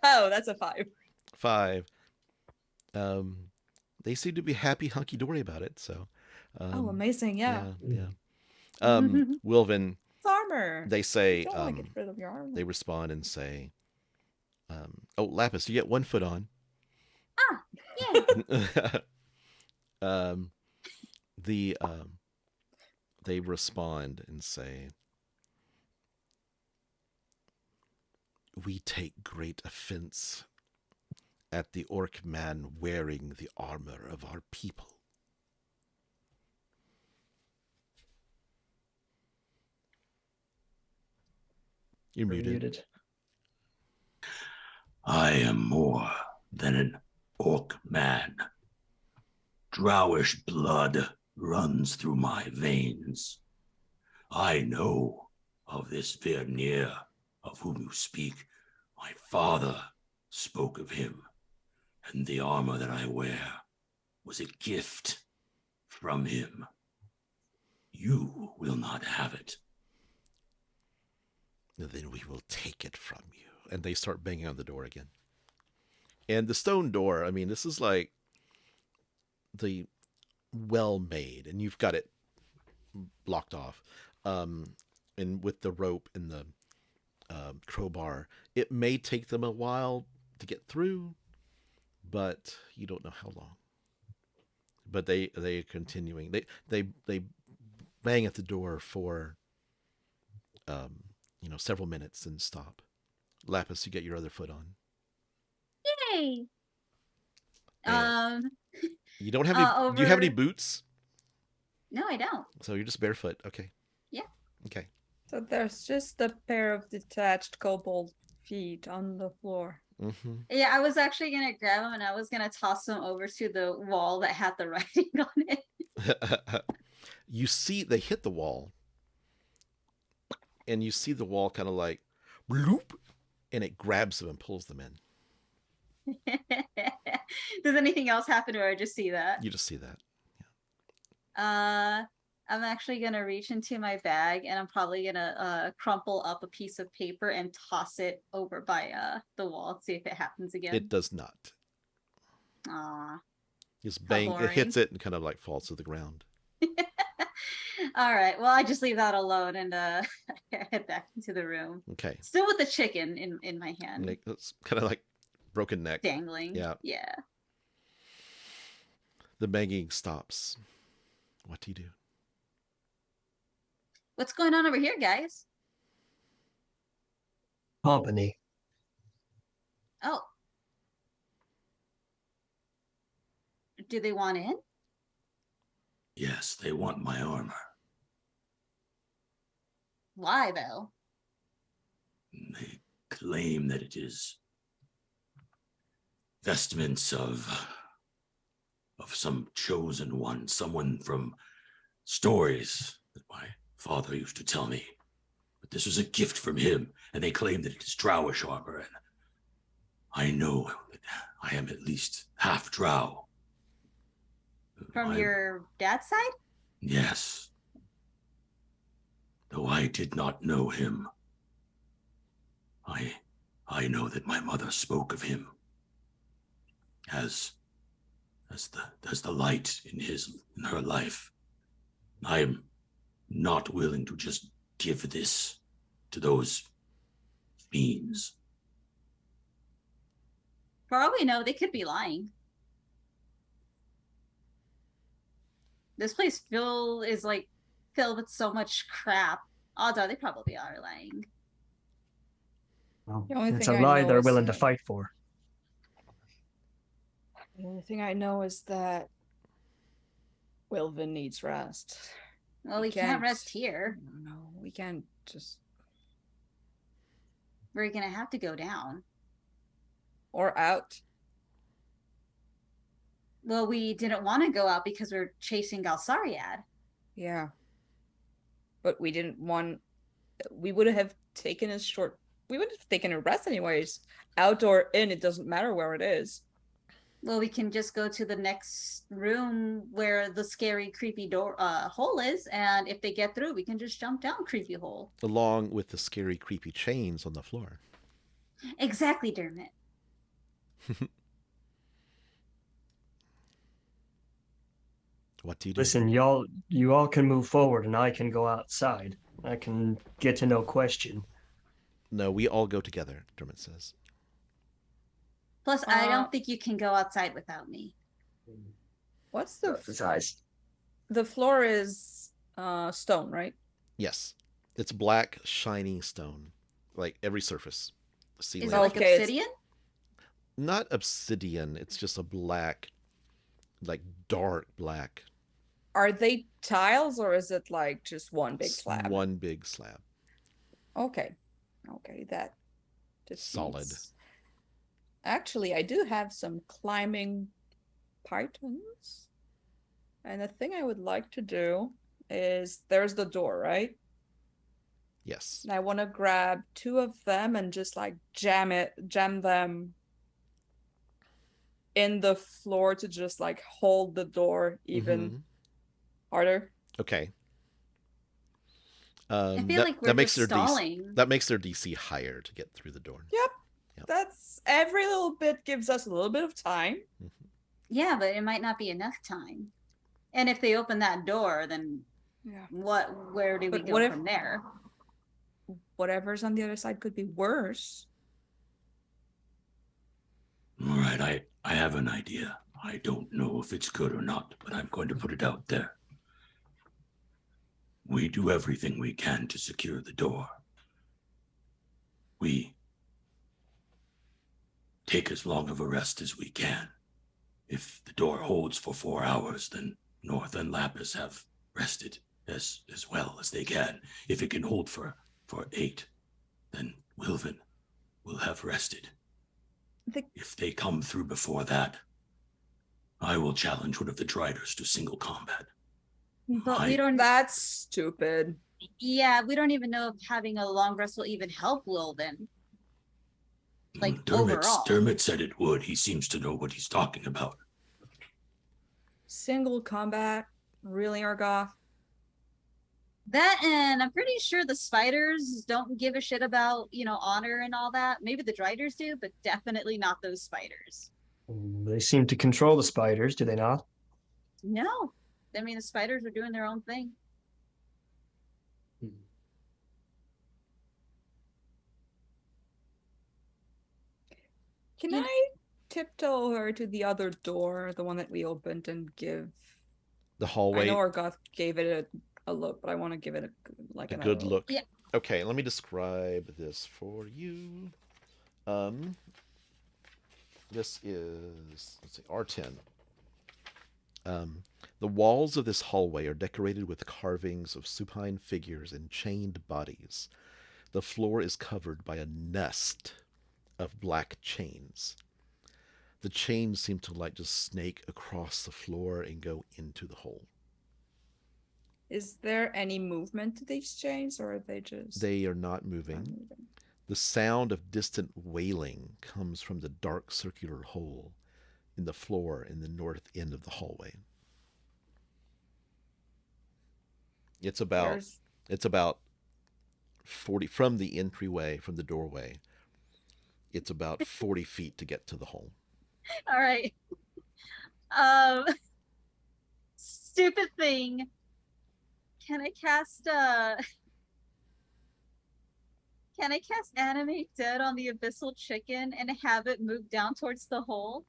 Oh, that's a 5. 5. They seem to be happy, hunky dory about it. So. Oh, amazing! Yeah. Yeah. Wilvin, It's armor. they say, Don't want to get rid of your armor. they respond and say, "Oh, Lapis, you get 1 foot on." Yeah. They respond and say, "We take great offense at the orc man wearing the armor of our people." You're muted. I am more than an orc man. Drowish blood runs through my veins. I know of this Vernier of whom you speak. My father spoke of him, and the armor that I wear was a gift from him. You will not have it. "Then we will take it from you." And they start banging on the door again. And the stone door, I mean, this is like the well made, and you've got it blocked off. And with the rope and the crowbar, it may take them a while to get through, but you don't know how long. But they are continuing. They bang at the door for several minutes and stop. Lapis, you get your other foot on. Yay. And you don't have any. Do you have any boots? No, I don't. So you're just barefoot. Okay. Yeah. Okay. So there's just a pair of detached kobold feet on the floor. Mm-hmm. Yeah, I was actually gonna grab them and I was gonna toss them over to the wall that had the writing on it. You see, they hit the wall, and you see the wall kind of like bloop, and it grabs them and pulls them in. Does anything else happen, or I just see that? You just see that. I'm actually gonna reach into my bag and I'm probably gonna crumple up a piece of paper and toss it over by the wall, see if it happens again. It does not. Aw. Just bang. It hits it and kind of like falls to the ground. All right. Well, I just leave that alone and head back into the room. Okay. Still with the chicken in my hand. It's kind of like broken neck. Dangling. Yeah. Yeah. The banging stops. What do you do? What's going on over here, guys? Company. Oh. Do they want in? Yes, they want my armor. Why, though? They claim that it is vestments of some chosen one, someone from stories that my father used to tell me. But this was a gift from him, and they claim that it is drowish armor, and I know that I am at least half drow. From your dad's side? Yes. Though I did not know him, I know that my mother spoke of him as the light in her life. I am not willing to just give this to those fiends. For all we know, they could be lying. This place is like filled with so much crap. Odds are they probably are lying. Well, The only it's thing a I lie know they're is willing to that- fight for. The only thing I know is that Wilvin needs rest. Well, we can't rest here. No, we can't just. We're gonna have to go down. Or out. Well, we didn't want to go out because we're chasing Galsariad. Yeah. But we didn't want. We would have taken a short. We would have taken a rest anyways. Out or in, it doesn't matter where it is. Well, we can just go to the next room where the scary, creepy door hole is, and if they get through, we can just jump down creepy hole. Along with the scary, creepy chains on the floor. Exactly, Dermot. What do you do? Listen, you all can move forward, and I can go outside. I can get to no question. No, we all go together, Dermot says. Plus, I don't think you can go outside without me. What's the Besides, the floor is stone, right? Yes. It's black, shiny stone. Like every surface. The ceiling. Is it like Okay, obsidian? Not obsidian. It's just a black, like dark black. Are they tiles or is it like just one big slab? One big slab. Okay. Okay, that just Solid. means- Actually, I do have some climbing pythons. And the thing I would like to do is there's the door, right? Yes. And I want to grab two of them and just like jam them in the floor to just like hold the door even Mhm. harder. Okay. I feel like we're just stalling. That makes their DC higher to get through the door. Yep. Yep. That's every little bit gives us a little bit of time. Yeah, but it might not be enough time. And if they open that door, then Yeah. where do we But go what if- from there? Whatever's on the other side could be worse. All right, I have an idea. I don't know if it's good or not, but I'm going to put it out there. We do everything we can to secure the door. We take as long of a rest as we can. If the door holds for 4 hours, then North and Lapis have rested as well as they can. If it can hold for 8, then Wilvin will have rested. If they come through before that, I will challenge one of the Driders to single combat. But we don't. That's stupid. Yeah, we don't even know if having a long rest will even help Wilvin. Like, overall. Dermot said it would. He seems to know what he's talking about. Single combat, really, Argoth? That, and I'm pretty sure the spiders don't give a shit about, honor and all that. Maybe the Driders do, but definitely not those spiders. they seem to control the spiders, do they not? No. I mean, the spiders are doing their own thing. Can Yeah. I tiptoe her to the other door, the one that we opened, and give? The I hallway. know Argoth gave it a look, but I want to give it A another good look. Yeah. Okay, let me describe this for you. This is, let's see, R10. The walls of this hallway are decorated with carvings of supine figures and chained bodies. The floor is covered by a nest of black chains. The chains seem to like just snake across the floor and go into the hole. Is there any movement to these chains, or are they just They are not moving. unmoving? The sound of distant wailing comes from the dark circular hole in the floor in the north end of the hallway. It's about There's it's about 40 from the entryway, from the doorway. It's about 40 feet to get to the hole. All right. Um, stupid thing. Can I cast Can I cast Animate Dead on the Abyssal Chicken and have it move down towards the hole?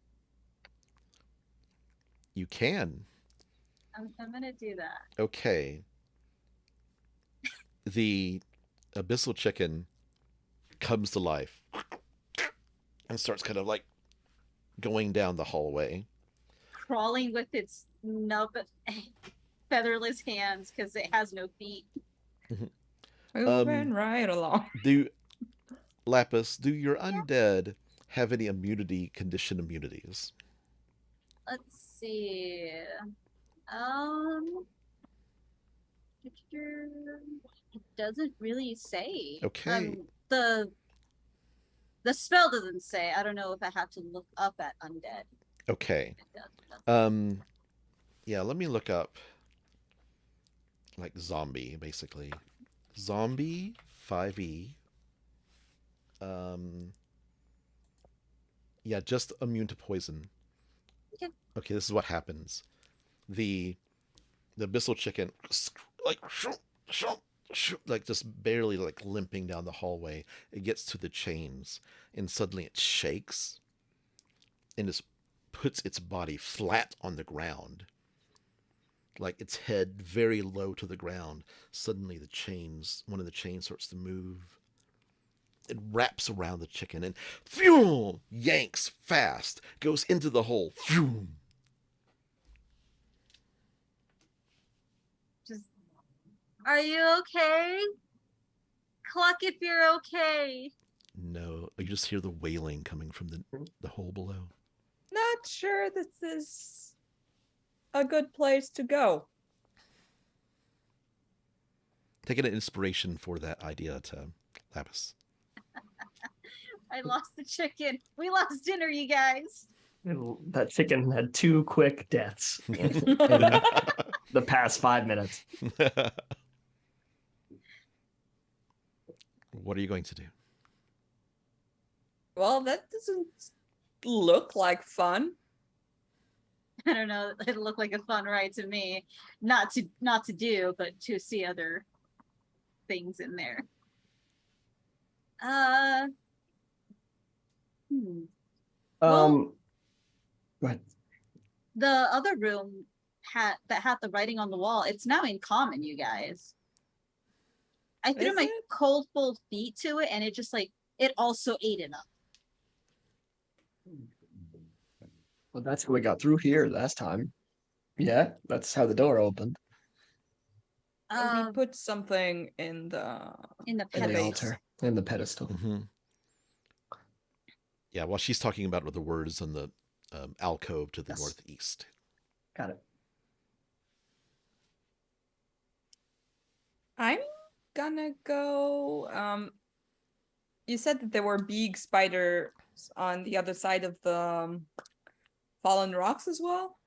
You can. I'm gonna do that. Okay. The abyssal chicken comes to life and starts kind of like going down the hallway. Crawling with its featherless hands because it has no feet. moving right along. Do Lapis, do your undead have any immunity condition immunities? Let's see. Um, it doesn't really say. Okay. The spell doesn't say. I don't know if I have to look up at undead. Okay. Yeah, let me look up like zombie, basically. Zombie 5e. Yeah, just immune to poison. Okay. Okay, this is what happens. The abyssal chicken like like just barely like limping down the hallway. It gets to the chains and suddenly it shakes and just puts its body flat on the ground. Like its head very low to the ground. Suddenly one of the chains starts to move. It wraps around the chicken and phew, yanks fast, goes into the hole. Phew. Just, are you okay? Cluck if you're okay. No, you just hear the wailing coming from the hole below. Not sure this is a good place to go. Taking an inspiration for that idea to Lapis. I lost the chicken. We lost dinner, you guys. That chicken had 2 quick deaths in the past 5 minutes. What are you going to do? Well, that doesn't look like fun. I don't know. It looked like a fun ride to me. Not to do, but to see other things in there. Well, Go ahead. the other room had the writing on the wall. It's now in common, you guys. I threw Is my it? cold feet to it, and it just like it also ate it up. Well, that's how we got through here last time. Yeah, that's how the door opened. We put something in the In the In the base. altar, in the pedestal. Mm-hmm. Yeah, while she's talking about the words on the alcove to the Yes. northeast. Got it. I'm gonna go. You said that there were big spiders on the other side of the fallen rocks as well.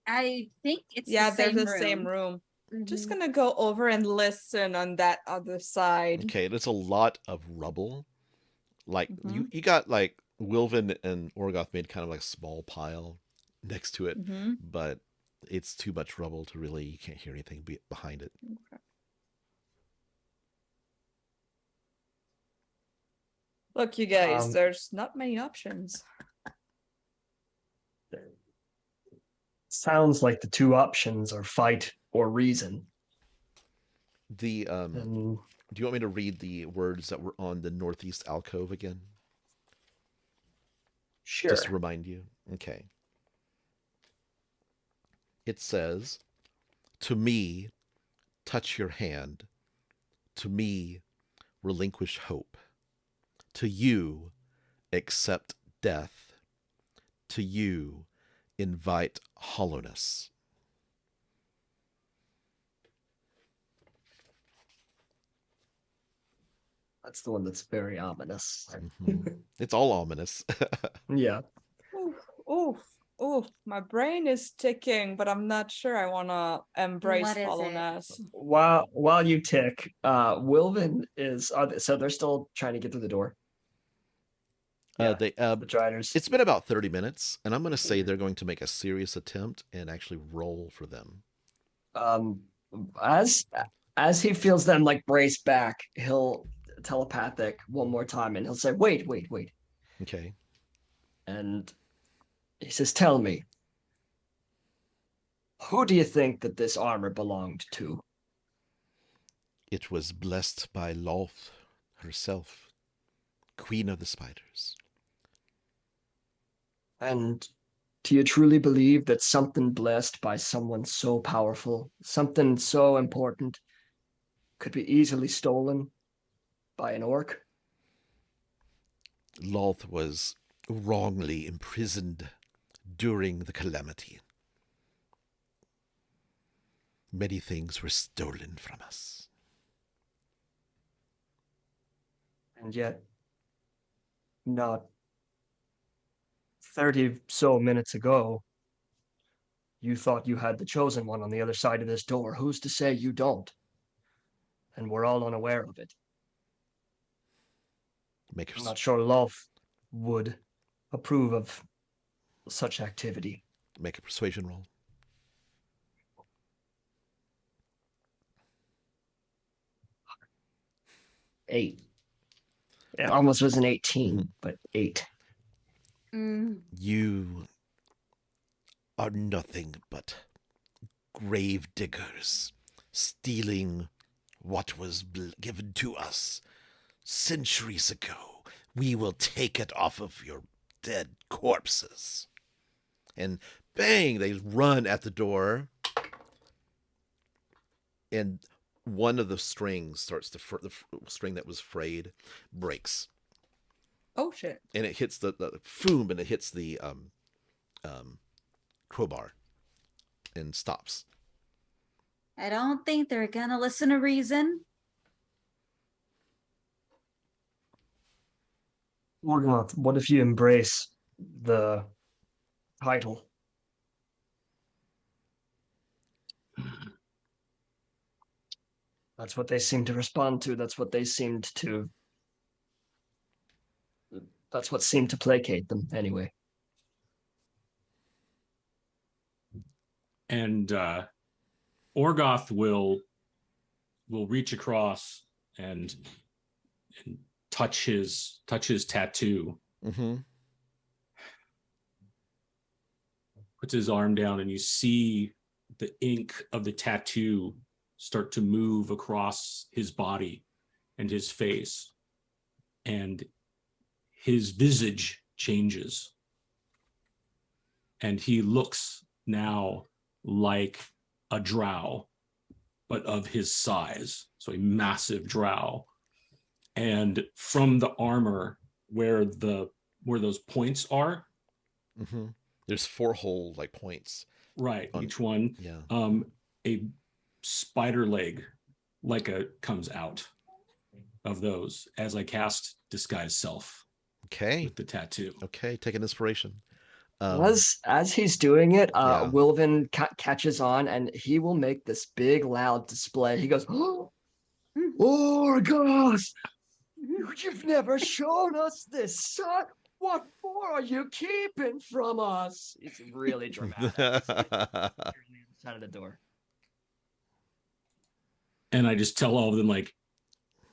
I think it's Yeah, the they're same the room. same room. Just Mhm. gonna go over and listen on that other side. Okay, there's a lot of rubble. Like Mhm. you got like Wilvin and Orgoth made kind of like a small pile next to it, Mm-hmm. but it's too much rubble to really, you can't hear anything behind it. Okay. Look, you guys, there's not many options. Sounds like the 2 options are fight or reason. The And do you want me to read the words that were on the northeast alcove again? sure. Just to remind you. Okay. It says, "To me, touch your hand. To me, relinquish hope. To you, accept death. to you invite hollowness. That's the one that's very ominous. It's all ominous. Yeah. Oof, oof, oof. My brain is ticking, but I'm not sure I want to embrace What is it? hollowness. While you tick, Wilvin is so they're still trying to get through the door. Yeah, They the Driders. It's been about 30 minutes, and I'm going to say they're going to make a serious attempt and actually roll for them. Um, as as he feels them like brace back, he'll telepathic one more time, and he'll say, "Wait, wait, wait," Okay. and he says, "Tell me, who do you think that this armor belonged to?" It was blessed by Lolth herself, Queen of the Spiders. And do you truly believe that something blessed by someone so powerful, something so important, could be easily stolen by an orc? Lolth was wrongly imprisoned during the calamity. Many things were stolen from us. And yet, not 30 so minutes ago, you thought you had the chosen one on the other side of this door. Who's to say you don't? And we're all unaware of it. Make I'm a, not sure Lolth would approve of such activity. make a persuasion roll. 8. It almost was an 18, but 8. You are nothing but grave diggers, stealing what was given to us centuries ago. We will take it off of your dead corpses. And bang, they run at the door. And one of the strings starts to, the string that was frayed breaks. Oh shit. And it hits the foom, and it hits the crowbar and stops. I don't think they're gonna listen to reason. Morgoth, what if you embrace the title? That's what they seem to respond to. That's what seemed to placate them anyway. And Orgoth will reach across and touch his tattoo. Mm-hmm. Puts his arm down, and you see the ink of the tattoo start to move across his body and his face, and his visage changes, and he looks now like a drow, but of his size, so a massive drow. And from the armor where those points are, Mm-hmm. There's 4 whole like points. right, each one, Yeah. A spider leg comes out of those as I cast Disguise Self Okay. with the tattoo. Okay. Take an inspiration. As he's doing it, Yeah. Wilvin catches on, and he will make this big, loud display. He goes, "Oh, Orgoth, you've never shown us this, son. What more are you keeping from us?" It's really dramatic. Side of the door. And I just tell all of them, like,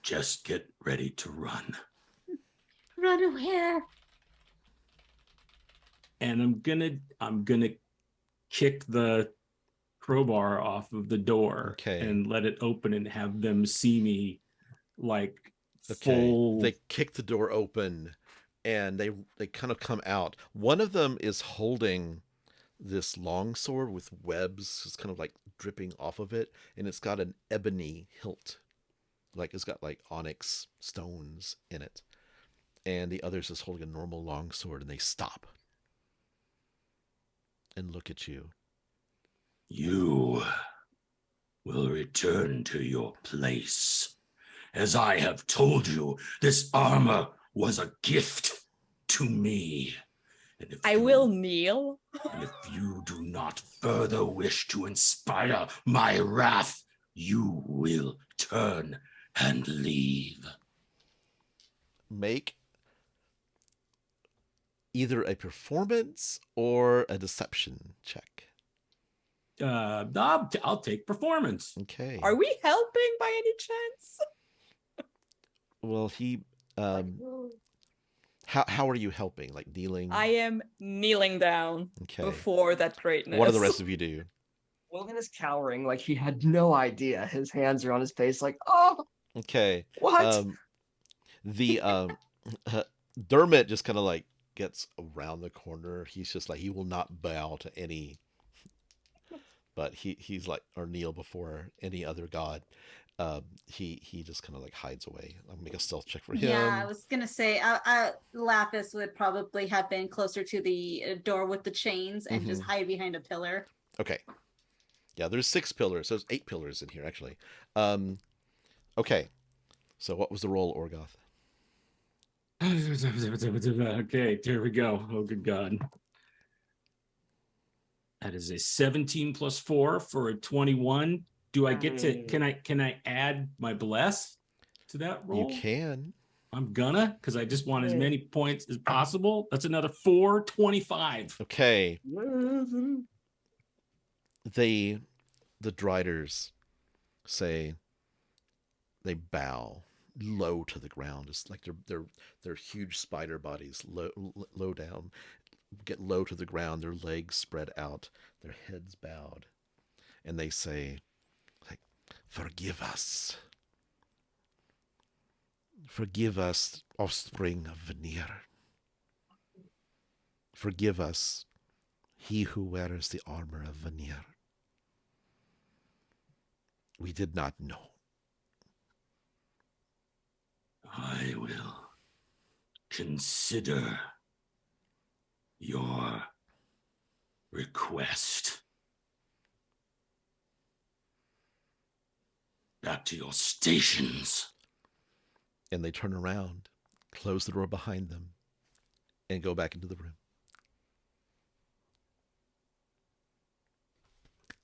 just get ready to run. Run where? And I'm gonna kick the crowbar off of the door, Okay. and let it open and have them see me like Okay. full. They kick the door open, and they kind of come out. One of them is holding this long sword with webs, just kind of like dripping off of it, and it's got an ebony hilt, like it's got like onyx stones in it. And the other's just holding a normal long sword, and they stop. and look at you. You will return to your place. As I have told you, this armor was a gift to me. And if I you, will kneel. And if you do not further wish to inspire my wrath, you will turn and leave. Make either a performance or a deception check. I'll take performance. Okay. Are we helping by any chance? Well, he. How are you helping? Like kneeling? I am kneeling down Okay. before that greatness. What do the rest of you do? Wilvin is cowering like he had no idea. His hands are on his face, like, oh, Okay. what? The Dermot just kind of like gets around the corner. He's just like he will not bow to any, but he's like or kneel before any other god. He just kind of like hides away. I'll make a stealth check for him. Yeah, I was gonna say, Lapis would probably have been closer to the door with the chains and just hide behind a pillar. Okay. Yeah, there's 6 pillars. There's 8 pillars in here actually. Okay. So what was the roll, Orgoth? Okay, here we go. Oh, good God. That is a 17 plus 4 for a 21. Do I get to, can I add my bless to that roll? You can. I'm gonna, because I just want as many points as possible. That's another 425. Okay. The Driders say they bow low to the ground. It's like their huge spider bodies low down, get low to the ground, their legs spread out, their heads bowed, and they say, like, forgive us. Forgive us, offspring of Vanir. Forgive us, he who wears the armor of Vanir. We did not know. I will consider your request. Back to your stations. And they turn around, close the door behind them, and go back into the room.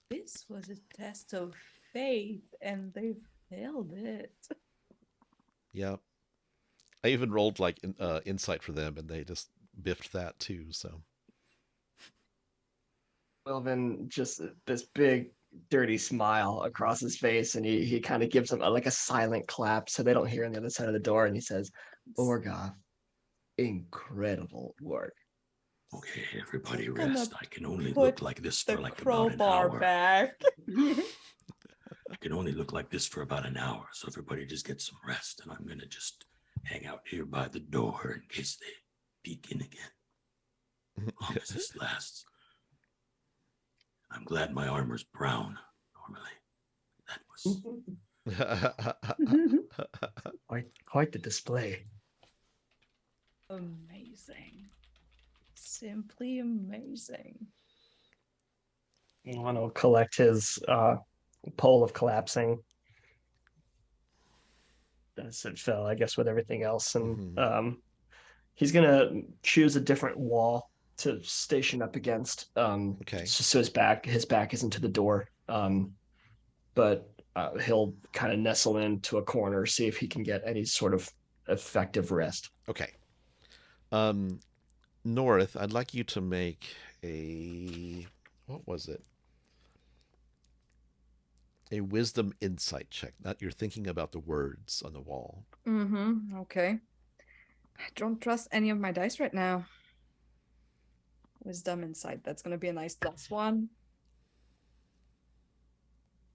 This was a test of faith, and they failed it. Yeah. I even rolled like insight for them, and they just biffed that too. So Wilvin just this big dirty smile across his face, and he kind of gives them like a silent clap so they don't hear on the other side of the door, and he says, Orgoth, incredible work. Okay, everybody I'm gonna rest. I can only put look like this for The like about an crowbar hour. back. I can only look like this for about an hour, so everybody just get some rest, and I'm gonna just hang out here by the door in case they peek in again. As long as this lasts. I'm glad my armor's brown. Normally, that was Quite the display. Amazing. Simply amazing. Mono collect his pole of collapsing. As it fell, I guess, with everything else, and he's gonna choose a different wall to station up against. Okay. So his back isn't to the door. But he'll kind of nestle into a corner, see if he can get any sort of effective rest. Okay. North, I'd like you to make a, what was it? A wisdom insight check. Not you're thinking about the words on the wall. Okay. I don't trust any of my dice right now. Wisdom insight. That's gonna be a nice +1.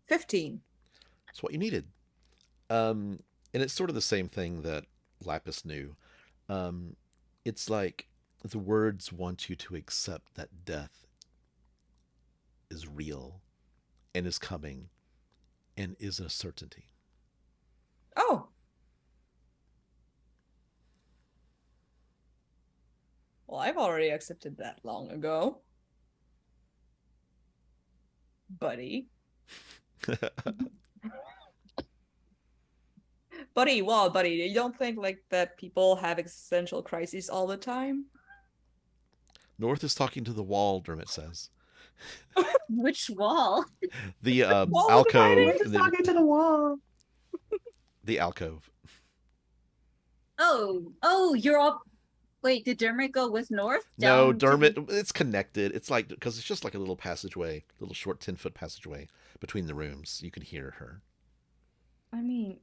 15. That's what you needed. And it's sort of the same thing that Lapis knew. It's like the words want you to accept that death is real and is coming and is a certainty. Oh. Well, I've already accepted that long ago. buddy. Buddy, well, buddy, you don't think like that people have existential crises all the time? North is talking to the wall, Dermot says. Which wall? The Wall of alcove, dividing? We're just talking to the wall. the alcove. Oh, you're all. Wait, did Dermot go with North? No, Down to Dermot, the- it's connected. It's like, because it's just like a little passageway, little short 10-foot passageway between the rooms. You can hear her. I mean,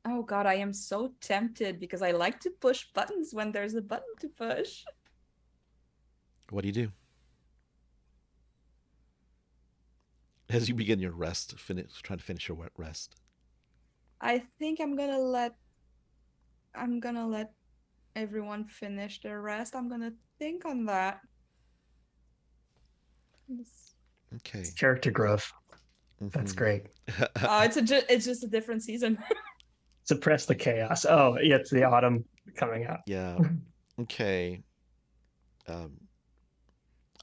oh god, I am so tempted because I like to push buttons when there's a button to push. What do you do? As you begin your rest, trying to finish your rest. I think I'm gonna let everyone finish their rest. I'm gonna think on that. Okay. Character growth. That's Mhm. great. It's just a different season. Suppress the chaos. Oh, yeah, it's the autumn coming out. Yeah. Okay.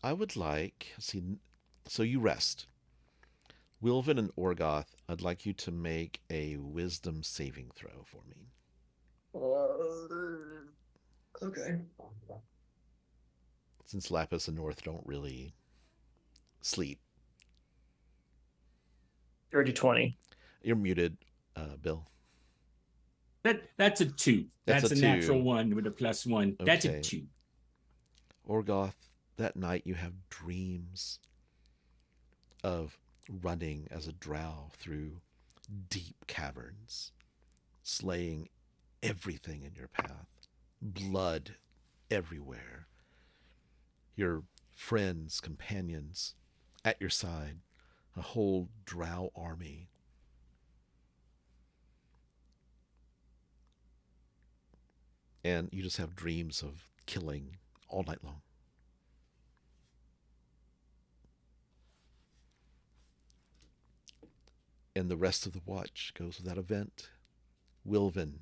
I would like, see, so you rest. Wilvin and Orgoth, I'd like you to make a wisdom saving throw for me. Okay. Since Lapis and North don't really sleep. Dirty 20. You're muted, Bill. That's a 2. That's That's a a 2. natural 1 with a +1. That's Okay. a 2. Orgoth, that night you have dreams of running as a drow through deep caverns, slaying everything in your path, blood everywhere. Your friends, companions at your side, a whole drow army. And you just have dreams of killing all night long. And the rest of the watch goes with that event. Wilvin,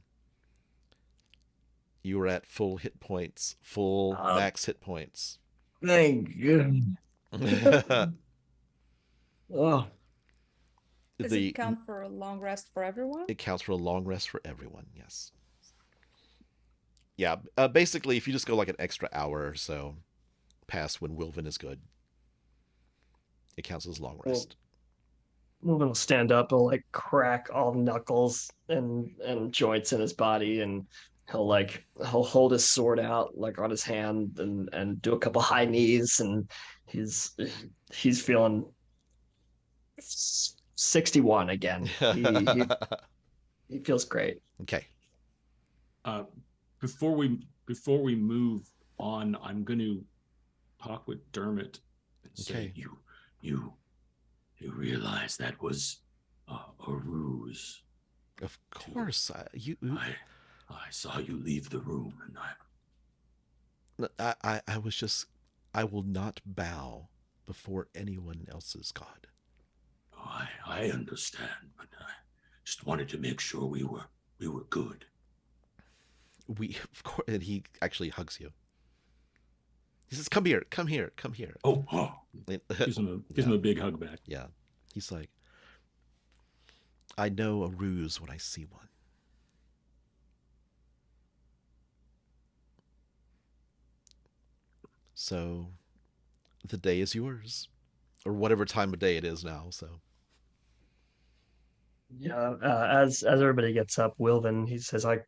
you are at full hit points, full max hit points. Thank you. Oh, Does it count for a long rest for everyone? It counts for a long rest for everyone, yes. Yeah, basically, if you just go like an extra hour or so past when Wilvin is good, it counts as long rest. Wilvin will stand up. He'll like crack all knuckles and joints in his body, and he'll hold his sword out like on his hand and do a couple high knees, and he's feeling 61 again. He feels great. Okay. Before we move on, I'm going to talk with Dermot and say, you realize that was a ruse. Of course, I saw you leave the room, and I was just, I will not bow before anyone else's god. I understand, but I just wanted to make sure we were good. We, of course, and he actually hugs you. He says, "Come here, come here, come here." Oh, gives him a big hug back. Yeah, he's like, "I know a ruse when I see one." So, the day is yours, or whatever time of day it is now. So, Yeah. As everybody gets up, Wilvin, he says, I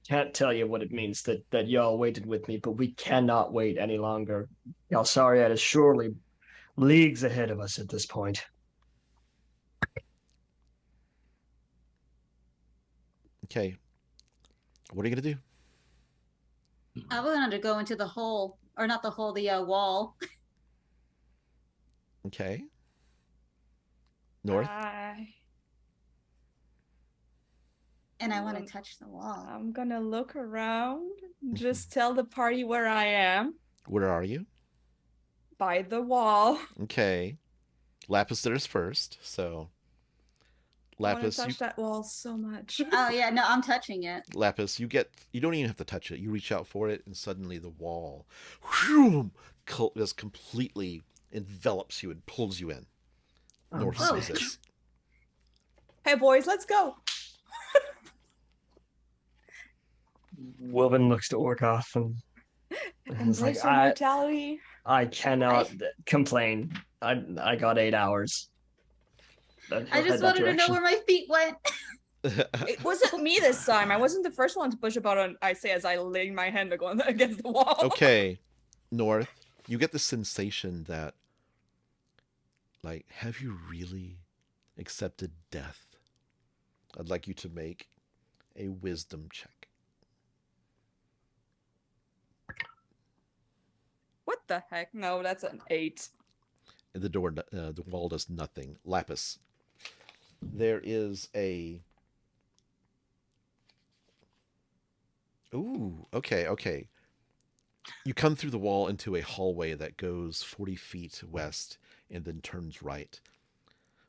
can't tell you what it means that y'all waited with me, but we cannot wait any longer. Yalsariad is surely leagues ahead of us at this point. okay, what are you gonna do? I wanted to go into the hole, or not the hole, the wall. Okay, North. And I want to touch the wall. I'm gonna look around, just tell the party where I am. Where are you? By the wall. Okay, Lapis there's first, so I want to Lapis, touch that wall so much. Oh yeah, no, I'm touching it. Lapis, you don't even have to touch it. You reach out for it, and suddenly the wall, whew, just completely envelops you and pulls you in. North Whoa. sees this. Hey, boys, let's go. Wilvin looks to Orgoth and is like, Embrace your mortality. I cannot I, complain. I got 8 hours. And I he'll just head that wanted to know direction. where my feet went. It wasn't me this time. I wasn't the first one to push a button, I say as I lean my hand against the wall. Okay, North, you get the sensation that, like, have you really accepted death? I'd like you to make a wisdom check. What the heck? No, that's an 8. And the wall does nothing. Lapis, there is a. Ooh, okay. You come through the wall into a hallway that goes 40 feet west and then turns right.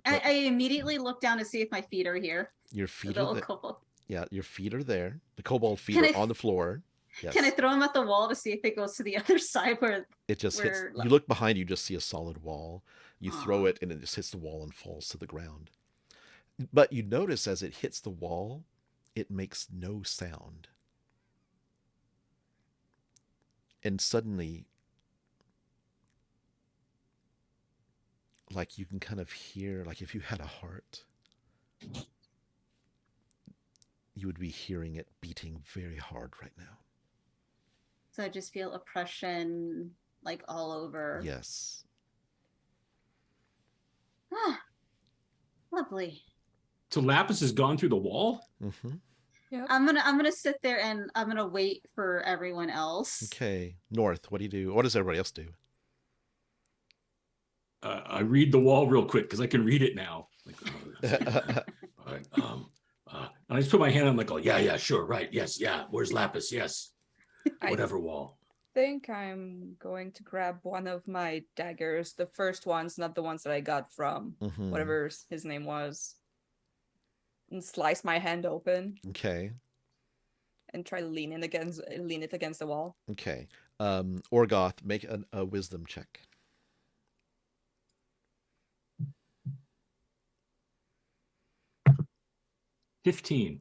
But I immediately look down to see if my feet are here. your The feet are little there. kobold. Yeah, your feet are there. The kobold feet Can are I on the floor. Yes. can I throw him at the wall to see if it goes to the other side where It just hits. where You look behind you, just see a solid wall. You throw Aw. it, and it just hits the wall and falls to the ground. But you notice as it hits the wall, it makes no sound. And suddenly, like you can kind of hear, like if you had a heart, you would be hearing it beating very hard right now. So I just feel oppression like all over. Yes. Ah, lovely. So Lapis has gone through the wall. Mm-hmm. Yep. I'm gonna sit there and I'm gonna wait for everyone else. Okay. North, what do you do? What does everybody else do? I read the wall real quick because I can read it now. Like, all right, and I just put my hand on like, oh yeah, sure, right, yes, yeah. Where's Lapis? Yes, I whatever wall. think I'm going to grab one of my daggers, the first ones, not the ones that I got from Mhm. whatever his name was, and slice my hand open Okay. and try to lean it against the wall. Okay. Orgoth, make a wisdom check. $15.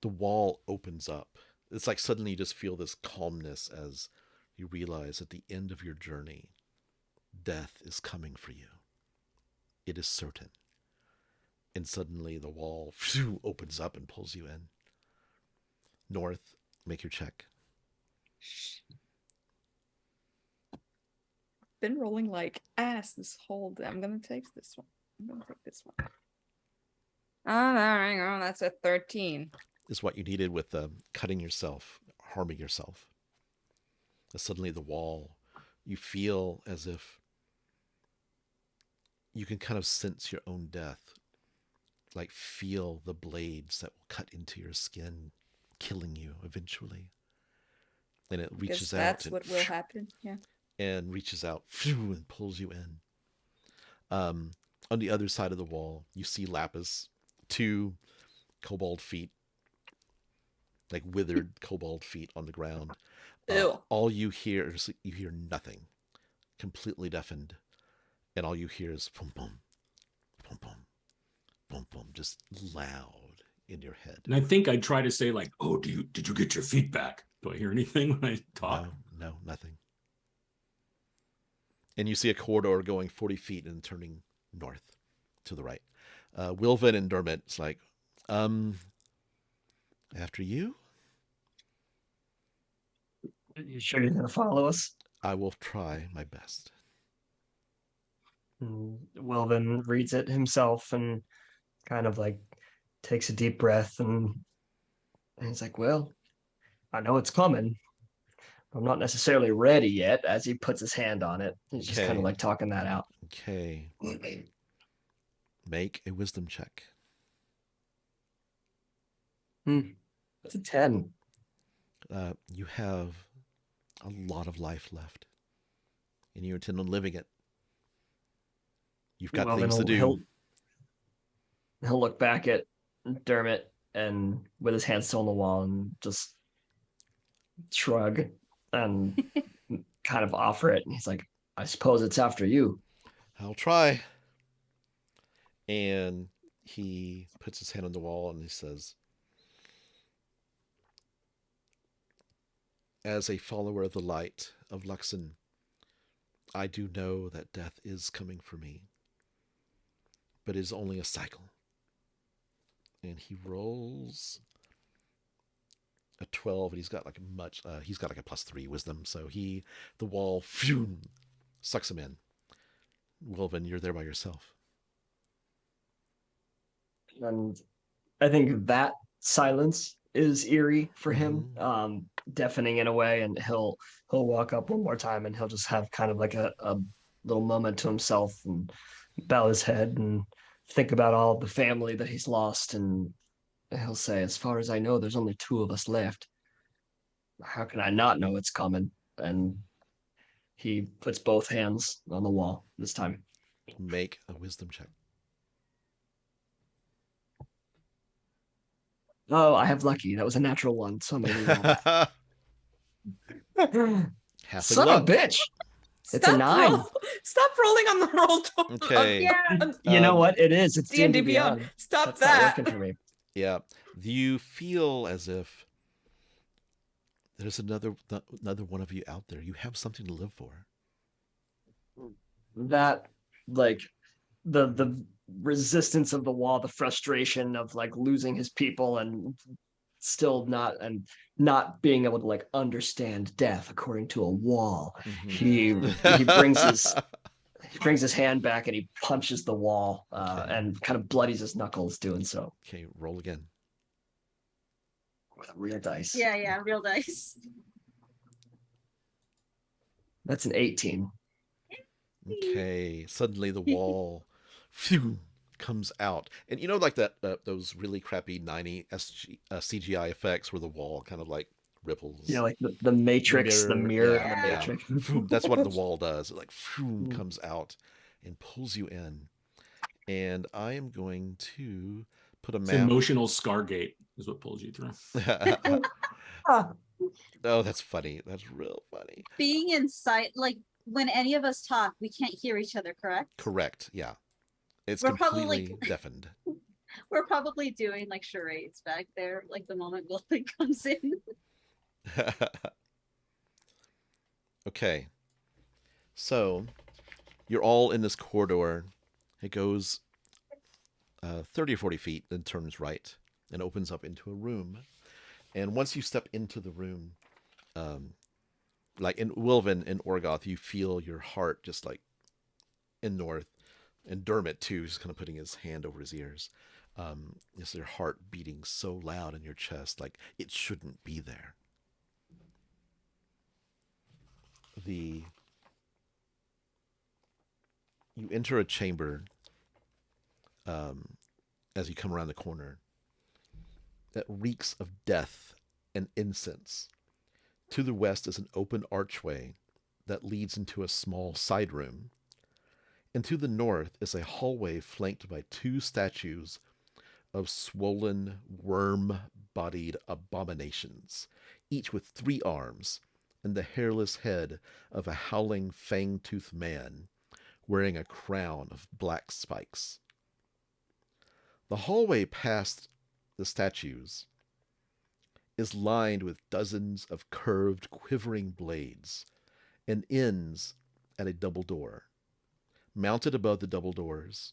The wall opens up. It's like suddenly you just feel this calmness as you realize at the end of your journey, death is coming for you. It is certain. And suddenly the wall opens up and pulls you in. North, make your check. Been rolling like ass this whole day. I'm gonna take this one. Oh, there we go. That's a 13. Is what you needed with cutting yourself, harming yourself. Suddenly the wall, you feel as if you can kind of sense your own death. Like feel the blades that will cut into your skin, killing you eventually. And it reaches out. That's what will happen. Yeah. And reaches out and pulls you in. On the other side of the wall, you see Lapis, 2 kobold feet, like withered kobold feet on the ground. Ew. All you hear is you hear nothing, completely deafened, and all you hear is boom, boom, boom, boom, boom, boom, just loud in your head. And I think I'd try to say like, oh, did you get your feet back? Do I hear anything when I talk? No, nothing. And you see a corridor going 40 feet and turning north to the right. Wilvin and Dermot's like, after you? You sure you're gonna follow us? I will try my best. Wilvin reads it himself and kind of like takes a deep breath and he's like, well, I know it's coming. I'm not necessarily ready yet, as he puts his hand on it. He's just kind Okay. of like talking that out. Okay. Make a wisdom check. It's a 10. You have a lot of life left, and you intend on living it. You've got Well, then things to do. He'll look back at Dermot and with his hand still on the wall and just shrug and kind of offer it. And he's like, I suppose it's after you. I'll try. And he puts his hand on the wall and he says, "As a follower of the light of Luxon, I do know that death is coming for me, but it is only a cycle." And he rolls a 12, and he's got like a +3 wisdom, so the wall phew, sucks him in. Wilvin, you're there by yourself. And I think that silence is eerie for him, deafening in a way. And he'll walk up one more time, and he'll just have kind of like a little moment to himself and bow his head and think about all the family that he's lost. And he'll say, "As far as I know, there's only two of us left. How can I not know it's coming?" And he puts both hands on the wall this time. Make a wisdom check. Oh, I have lucky. That was a natural one, so I'm gonna reroll. Half in Son of luck. a bitch! It's a 9. Stop rolling on the roll. Okay. Yeah. You know what? It is. It's D&D D&D Beyond. Stop That's that. not working for me. Yeah. You feel as if there's another one of you out there. You have something to live for. That, like, the resistance of the wall, the frustration of like losing his people and still not being able to like understand death according to a wall. He brings his hand back and he punches the wall and kind of bloodies his knuckles doing so. Okay, roll again. With a real dice. Yeah, real dice. That's an 18. Okay, suddenly the wall phew, comes out. And you know, like that those really crappy 90 CGI effects where the wall kind of like ripples. Yeah, like the Matrix, the mirror yeah, in the yeah. Matrix. That's what the wall does. It like comes out and pulls you in. And I am going to put a It's map. emotional Scargate is what pulls you through. Oh, that's funny. That's real funny. Being inside, like when any of us talk, we can't hear each other, correct? Correct. Yeah. It's We're completely probably deafened. We're probably doing like charades back there, like the moment Wilson comes in. Okay. So you're all in this corridor. It goes 30 or 40 feet, then turns right and opens up into a room. And once you step into the room, like in Wilvin and Orgoth, you feel your heart just like in North, and Dermot too, just kind of putting his hand over his ears. Just your heart beating so loud in your chest, like it shouldn't be there. You enter a chamber as you come around the corner that reeks of death and incense. To the west is an open archway that leads into a small side room. And to the north is a hallway flanked by two statues of swollen, worm-bodied abominations, each with 3 arms and the hairless head of a howling, fang-toothed man wearing a crown of black spikes. The hallway past the statues is lined with dozens of curved, quivering blades and ends at a double door. Mounted above the double doors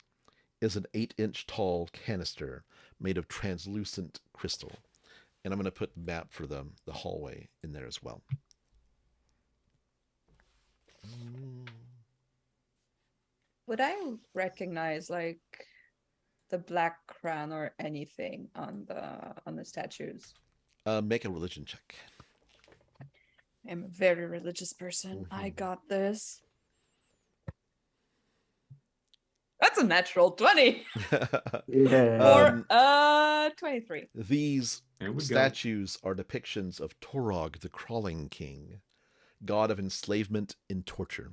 is an 8-inch tall canister made of translucent crystal. And I'm going to put the map for the hallway in there as well. Would I recognize like the black crown or anything on the statues? Make a religion check. I'm a very religious person. I got this. That's a natural 20. Yeah. Or 23. These There we go. statues are depictions of Torog, the Crawling King, god of enslavement and torture.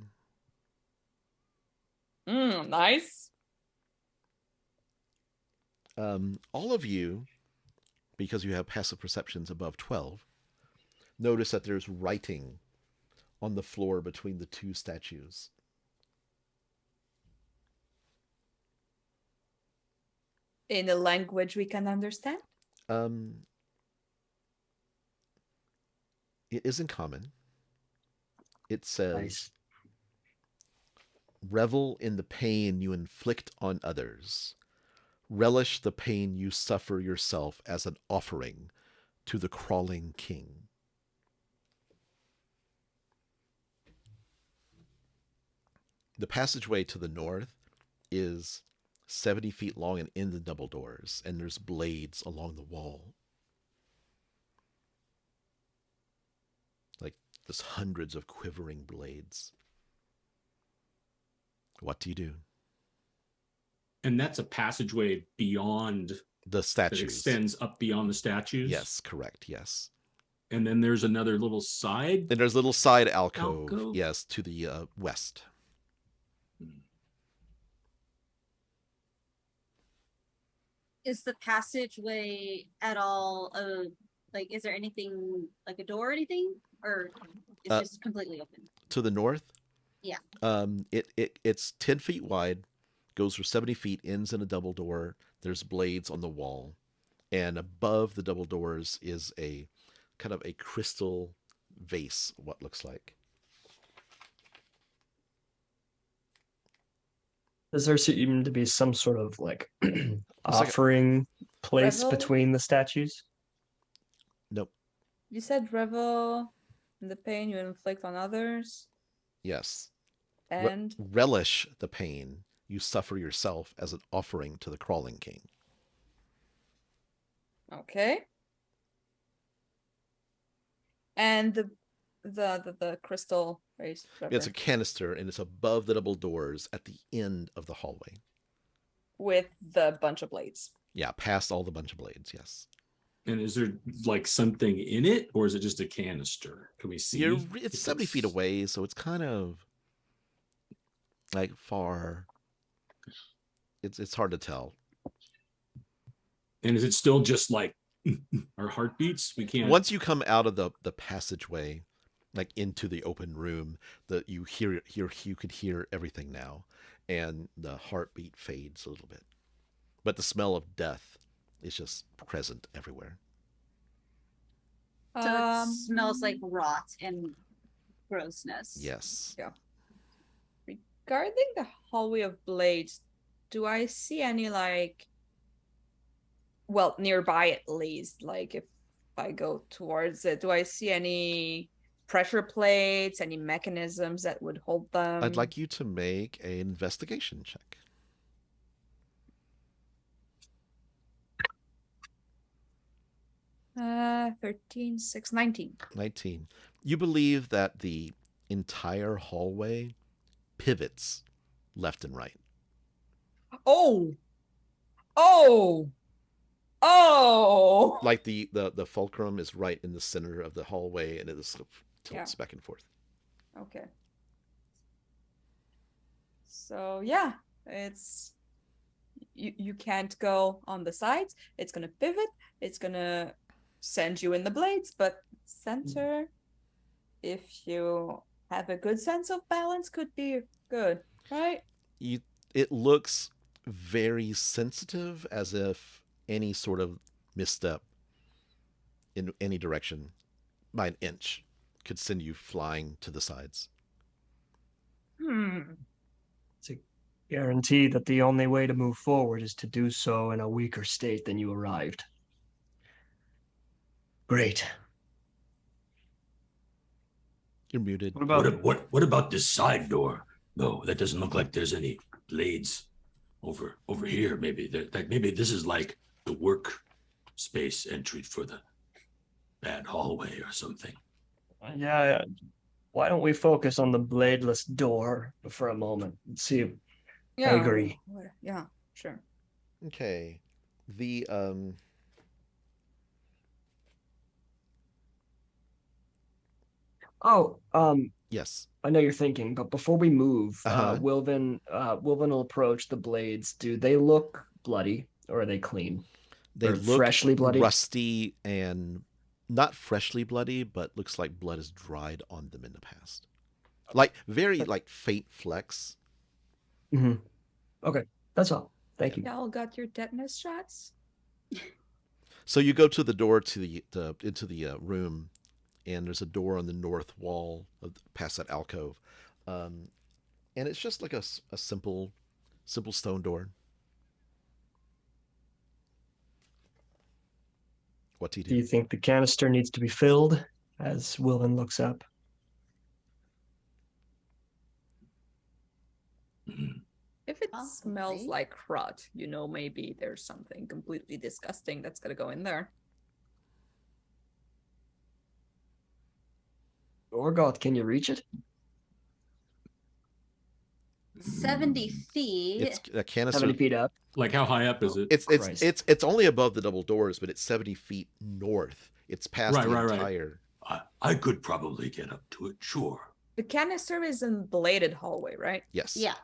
Nice. All of you, because you have passive perceptions above 12, notice that there's writing on the floor between the two statues. In a language we can understand? Um, it isn't common. It says, Nice. revel in the pain you inflict on others. Relish the pain you suffer yourself as an offering to the crawling king. The passageway to the north is 70 feet long and in the double doors, and there's blades along the wall. Like there's hundreds of quivering blades. What do you do? And that's a passageway beyond The that statues. extends up beyond the statues. Yes, correct. Yes. And then there's another little side. Then there's a little side alcove. Alcove? Yes, to the west. Is the passageway at all like is there anything like a door or anything? Or it's just completely open? To the north? Yeah. It's 10 feet wide, goes for 70 feet, ends in a double door. There's blades on the wall. And above the double doors is a kind of a crystal vase, what looks like. Does there seem to be some sort of like like offering place Revel? between the statues? Nope. You said revel in the pain you inflict on others, Yes. and Relish the pain you suffer yourself as an offering to the crawling king. okay. And the crystal race. It's a canister, and it's above the double doors at the end of the hallway. With the bunch of blades. Yeah, past all the bunch of blades, yes. And is there like something in it, or is it just a canister? Can we see? It's 70 feet away, so it's kind of like far. It's hard to tell. And is it still just like our heartbeats? We can't. Once you come out of the passageway, like into the open room, that you can hear everything now, and the heartbeat fades a little bit, but the smell of death is just present everywhere. So it smells like rot and grossness. Yes. Yeah. Regarding the hallway of blades, do I see any like, well, nearby at least, like if I go towards it, do I see any pressure plates, any mechanisms that would hold them? I'd like you to make an investigation check. 13, 6, 19. 19. You believe that the entire hallway pivots left and right. Oh! Oh! Oh! Like the fulcrum is right in the center of the hallway, and it just tilts back and forth. Okay. So yeah, it's you can't go on the sides. It's gonna pivot. It's gonna send you in the blades, but center, if you have a good sense of balance, could be good, right? It looks very sensitive, as if any sort of misstep in any direction by an inch could send you flying to the sides. It's a guarantee that the only way to move forward is to do so in a weaker state than you arrived. Great. You're muted. What about this side door? No, that doesn't look like there's any blades over here. Maybe maybe this is like the work space entry for the bad hallway or something. Yeah. Why don't we focus on the bladeless door for a moment and see? Yeah, I agree. Yeah, sure. Okay. The yes. I know you're thinking, but before we move, Uh-huh. Wilvin will approach the blades. Do they look bloody or are they clean? They Or look freshly bloody? rusty and not freshly bloody, but looks like blood has dried on them in the past. Like very like faint flecks. Mm-hmm. Okay, that's all. Thank you. Y'all got your tetanus shots? So you go to the door to into the room, and there's a door on the north wall past that alcove, and it's just like a simple stone door. What do you Do you do? think the canister needs to be filled? As Wilvin looks up. If it Probably. smells like rot, maybe there's something completely disgusting that's gonna go in there. Orgoth, can you reach it? 70 feet. It's a canister. 70 feet up. Like, how high up is it? It's only above the double doors, but it's 70 feet north. It's past Right, the right, right. entire. I could probably get up to it, sure. The canister is in bladed hallway, right? Yes. Yeah.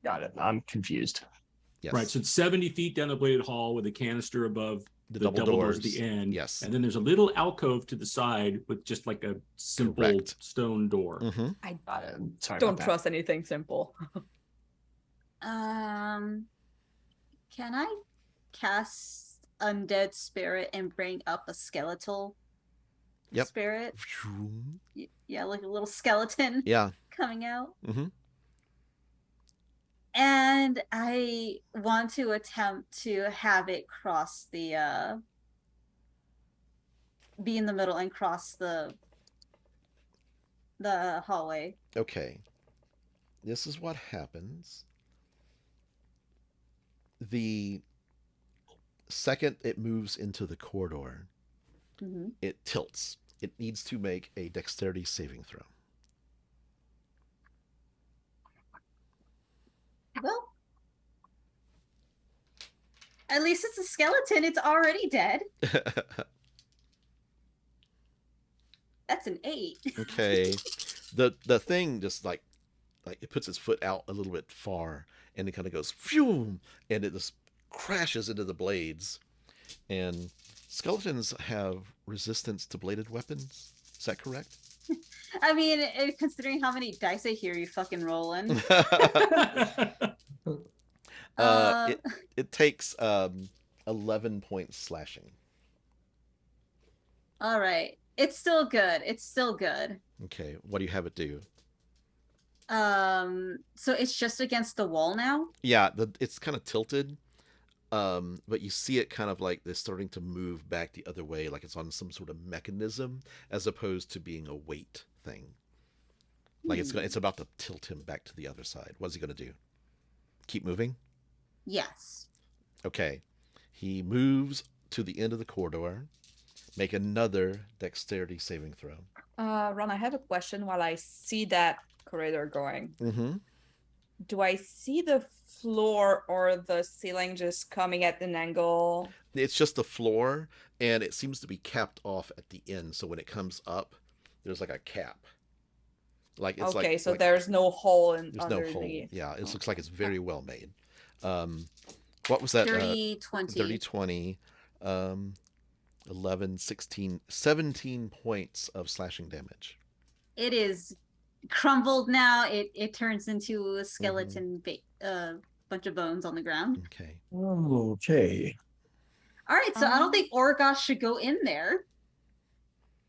Got it. I'm confused. Yes. Right, so it's 70 feet down the bladed hall with a canister above the double doors at the end. Yes. And then there's a little alcove to the side with just like a simple Correct. stone door. Mm-hmm. I Got it. Sorry don't about that. trust anything simple. Can I cast Undead Spirit and bring up a skeletal Yep. spirit? Yeah, like a little skeleton Yeah. coming out. Mm-hmm. And I want to attempt to have it cross the be in the middle and cross the hallway. Okay. This is what happens. The second it moves into the corridor, Mm-hmm. it tilts. It needs to make a dexterity saving throw. Well, at least it's a skeleton. It's already dead. That's an 8. Okay. The thing just like it puts its foot out a little bit far, and it kind of goes phew, and it just crashes into the blades. And skeletons have resistance to bladed weapons. Is that correct? I mean, considering how many dice I hear you fucking rolling. It takes 11 points slashing. All right. It's still good. It's still good. Okay, what do you have it do? So it's just against the wall now? Yeah, it's kind of tilted. But you see it kind of like they're starting to move back the other way, like it's on some sort of mechanism, as opposed to being a weight thing. Like it's about to tilt him back to the other side. What's he gonna do? Keep moving? Yes. Okay. He moves to the end of the corridor. Make another dexterity saving throw. Ron, I have a question while I see that corridor going. Mm-hmm. Do I see the floor or the ceiling just coming at an angle? It's just the floor, and it seems to be capped off at the end. So when it comes up, there's like a cap. Like it's okay, like, so like, there's no hole in there's no hole. underneath. Yeah, it looks like it's very well made. What was that? 30, 20. 30, 20, 11, 16, 17 points of slashing damage. It is crumbled now. It turns into a skeleton bunch of bones on the ground. Okay. Okay. All right, so I don't think Orgoth should go in there.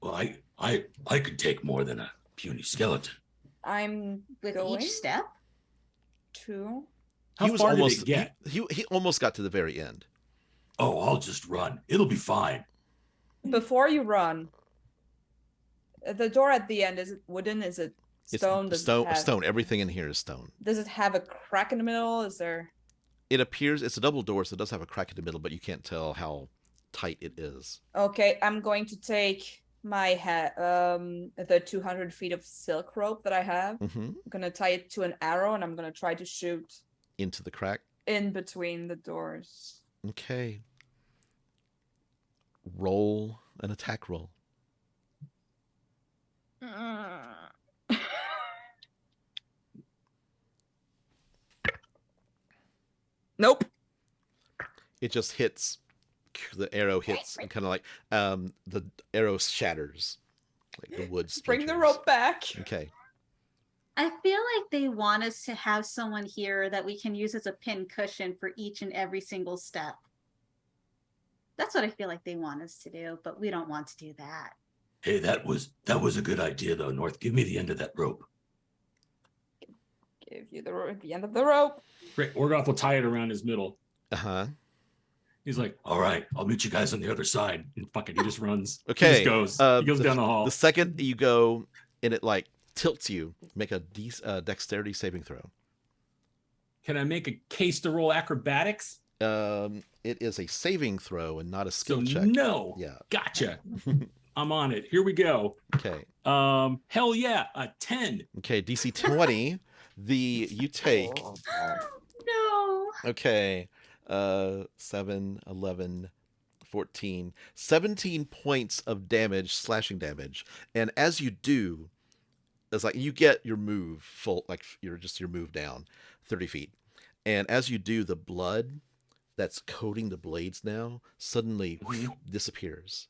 Well, I could take more than a puny skeleton. I'm With going each step? to. How was far almost, did it get? He almost got to the very end. Oh, I'll just run. It'll be fine. Before you run, the door at the end, is it wooden? Is it stone? It's stone. Everything in here is stone. Does it have a crack in the middle? Is there? It appears it's a double door, so it does have a crack in the middle, but you can't tell how tight it is. Okay, I'm going to take my the 200 feet of silk rope that I have. Mm-hmm. I'm gonna tie it to an arrow, and I'm gonna try to shoot Into the crack. in between the doors. Okay. Roll an attack roll. Nope. It just hits. The arrow hits and kind of like the arrow shatters, like the wood. Bring the splinters. rope back. Okay. I feel like they want us to have someone here that we can use as a pin cushion for each and every single step. That's what I feel like they want us to do, but we don't want to do that. Hey, that was a good idea though, North. Give me the end of that rope. Give you the end of the rope. Great. Orgoth will tie it around his middle. Uh-huh. He's like, All right, I'll meet you guys on the other side. and fuck it, he just runs. Okay. He just goes. He goes down the hall. The second you go and it like tilts you, make a dexterity saving throw. Can I make a case to roll acrobatics? It is a saving throw and not a skill So check. no. Yeah. Gotcha. I'm on it. Here we go. Okay. Hell yeah, a 10. Okay, DC 20. You take No. okay, 7, 11, 14, 17 points of damage, slashing damage. And as you do, it's like you get your move full, like your move down 30 feet. And as you do, the blood that's coating the blades now suddenly disappears.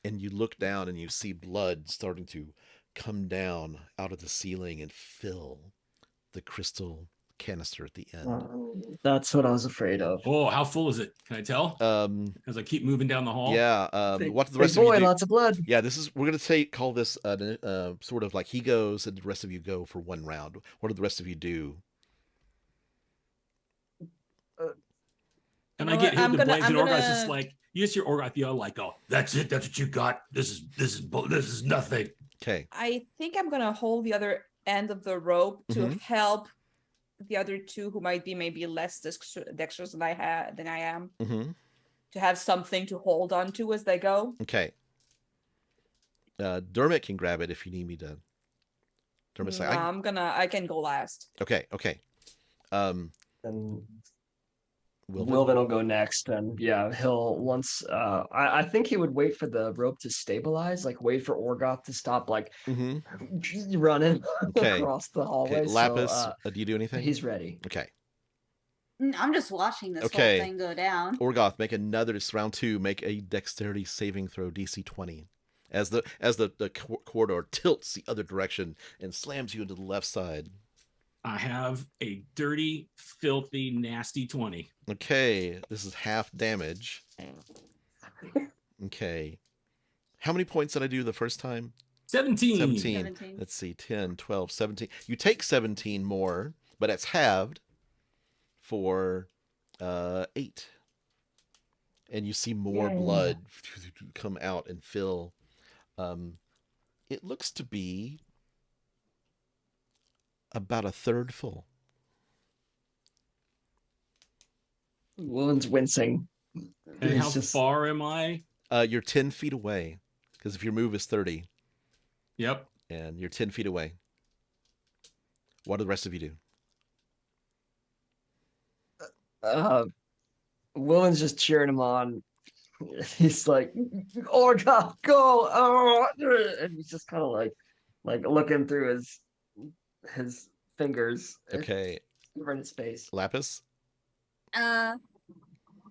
And you look down and you see blood starting to come down out of the ceiling and fill the crystal canister at the end. That's what I was afraid of. Oh, how full is it? Can I tell? As I keep moving down the hall. Yeah. Big- What the big rest of you boy, do? lots of blood. Yeah, we're gonna call this sort of like he goes and the rest of you go for one round. What do the rest of you do? And You I know get what? hit with the blades, I'm and Orgoth's gonna- just like, you just hear Orgoth yell like, "Oh, That's it. That's what you got. This is nothing. Okay. I think I'm gonna hold the other end of the rope to Mhm. help the other two who might be maybe less dexterous than I am, Mm-hmm. to have something to hold on to as they go. Okay. Dermot can grab it if you need me to. Dermot's like, I can go last. okay. And Wilvin? Wilvin will go next, and yeah, he'll once. I think he would wait for the rope to stabilize, like wait for Orgoth to stop, like Mm-hmm. running Okay. across the hallway. Okay. Lapis, So, do you do anything? he's ready. Okay. I'm just watching this Okay. whole thing go down. Orgoth, make another round 2. Make a dexterity saving throw, DC 20. As the corridor tilts the other direction and slams you into the left side. I have a dirty, filthy, nasty 20. Okay, this is half damage. Okay. How many points did I do the first time? 17. 17. 17. Let's see, 10, 12, 17. You take 17 more, but it's halved for 8. And you see more blood come out and fill. It looks to be about a third full. Wilvin's wincing. And He's how just- far am I? You're 10 feet away, because if your move is 30, Yep. and you're 10 feet away. What do the rest of you do? Wilvin's just cheering him on. He's like, Orgoth, go! Oh! And he's just kind of like looking through his fingers. Okay, Over in his face. Lapis?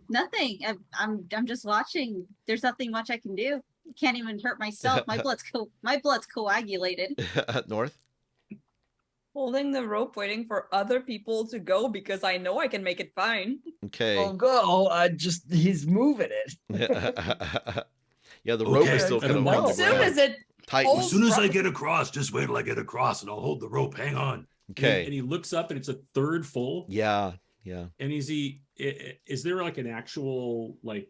Nothing. I'm just watching. There's nothing much I can do. Can't even hurt myself. My blood's coagulated. North? Holding the rope, waiting for other people to go because I know I can make it fine. Okay. Oh, go! He's moving it. Yeah, the rope Okay, is still I kind don't of know. on the As soon ground. as it Tight. holds- As soon as I get across, just wait till I get across, and I'll hold the rope. Hang on. Okay. And he looks up, and it's a third full. Yeah. And is there like an actual like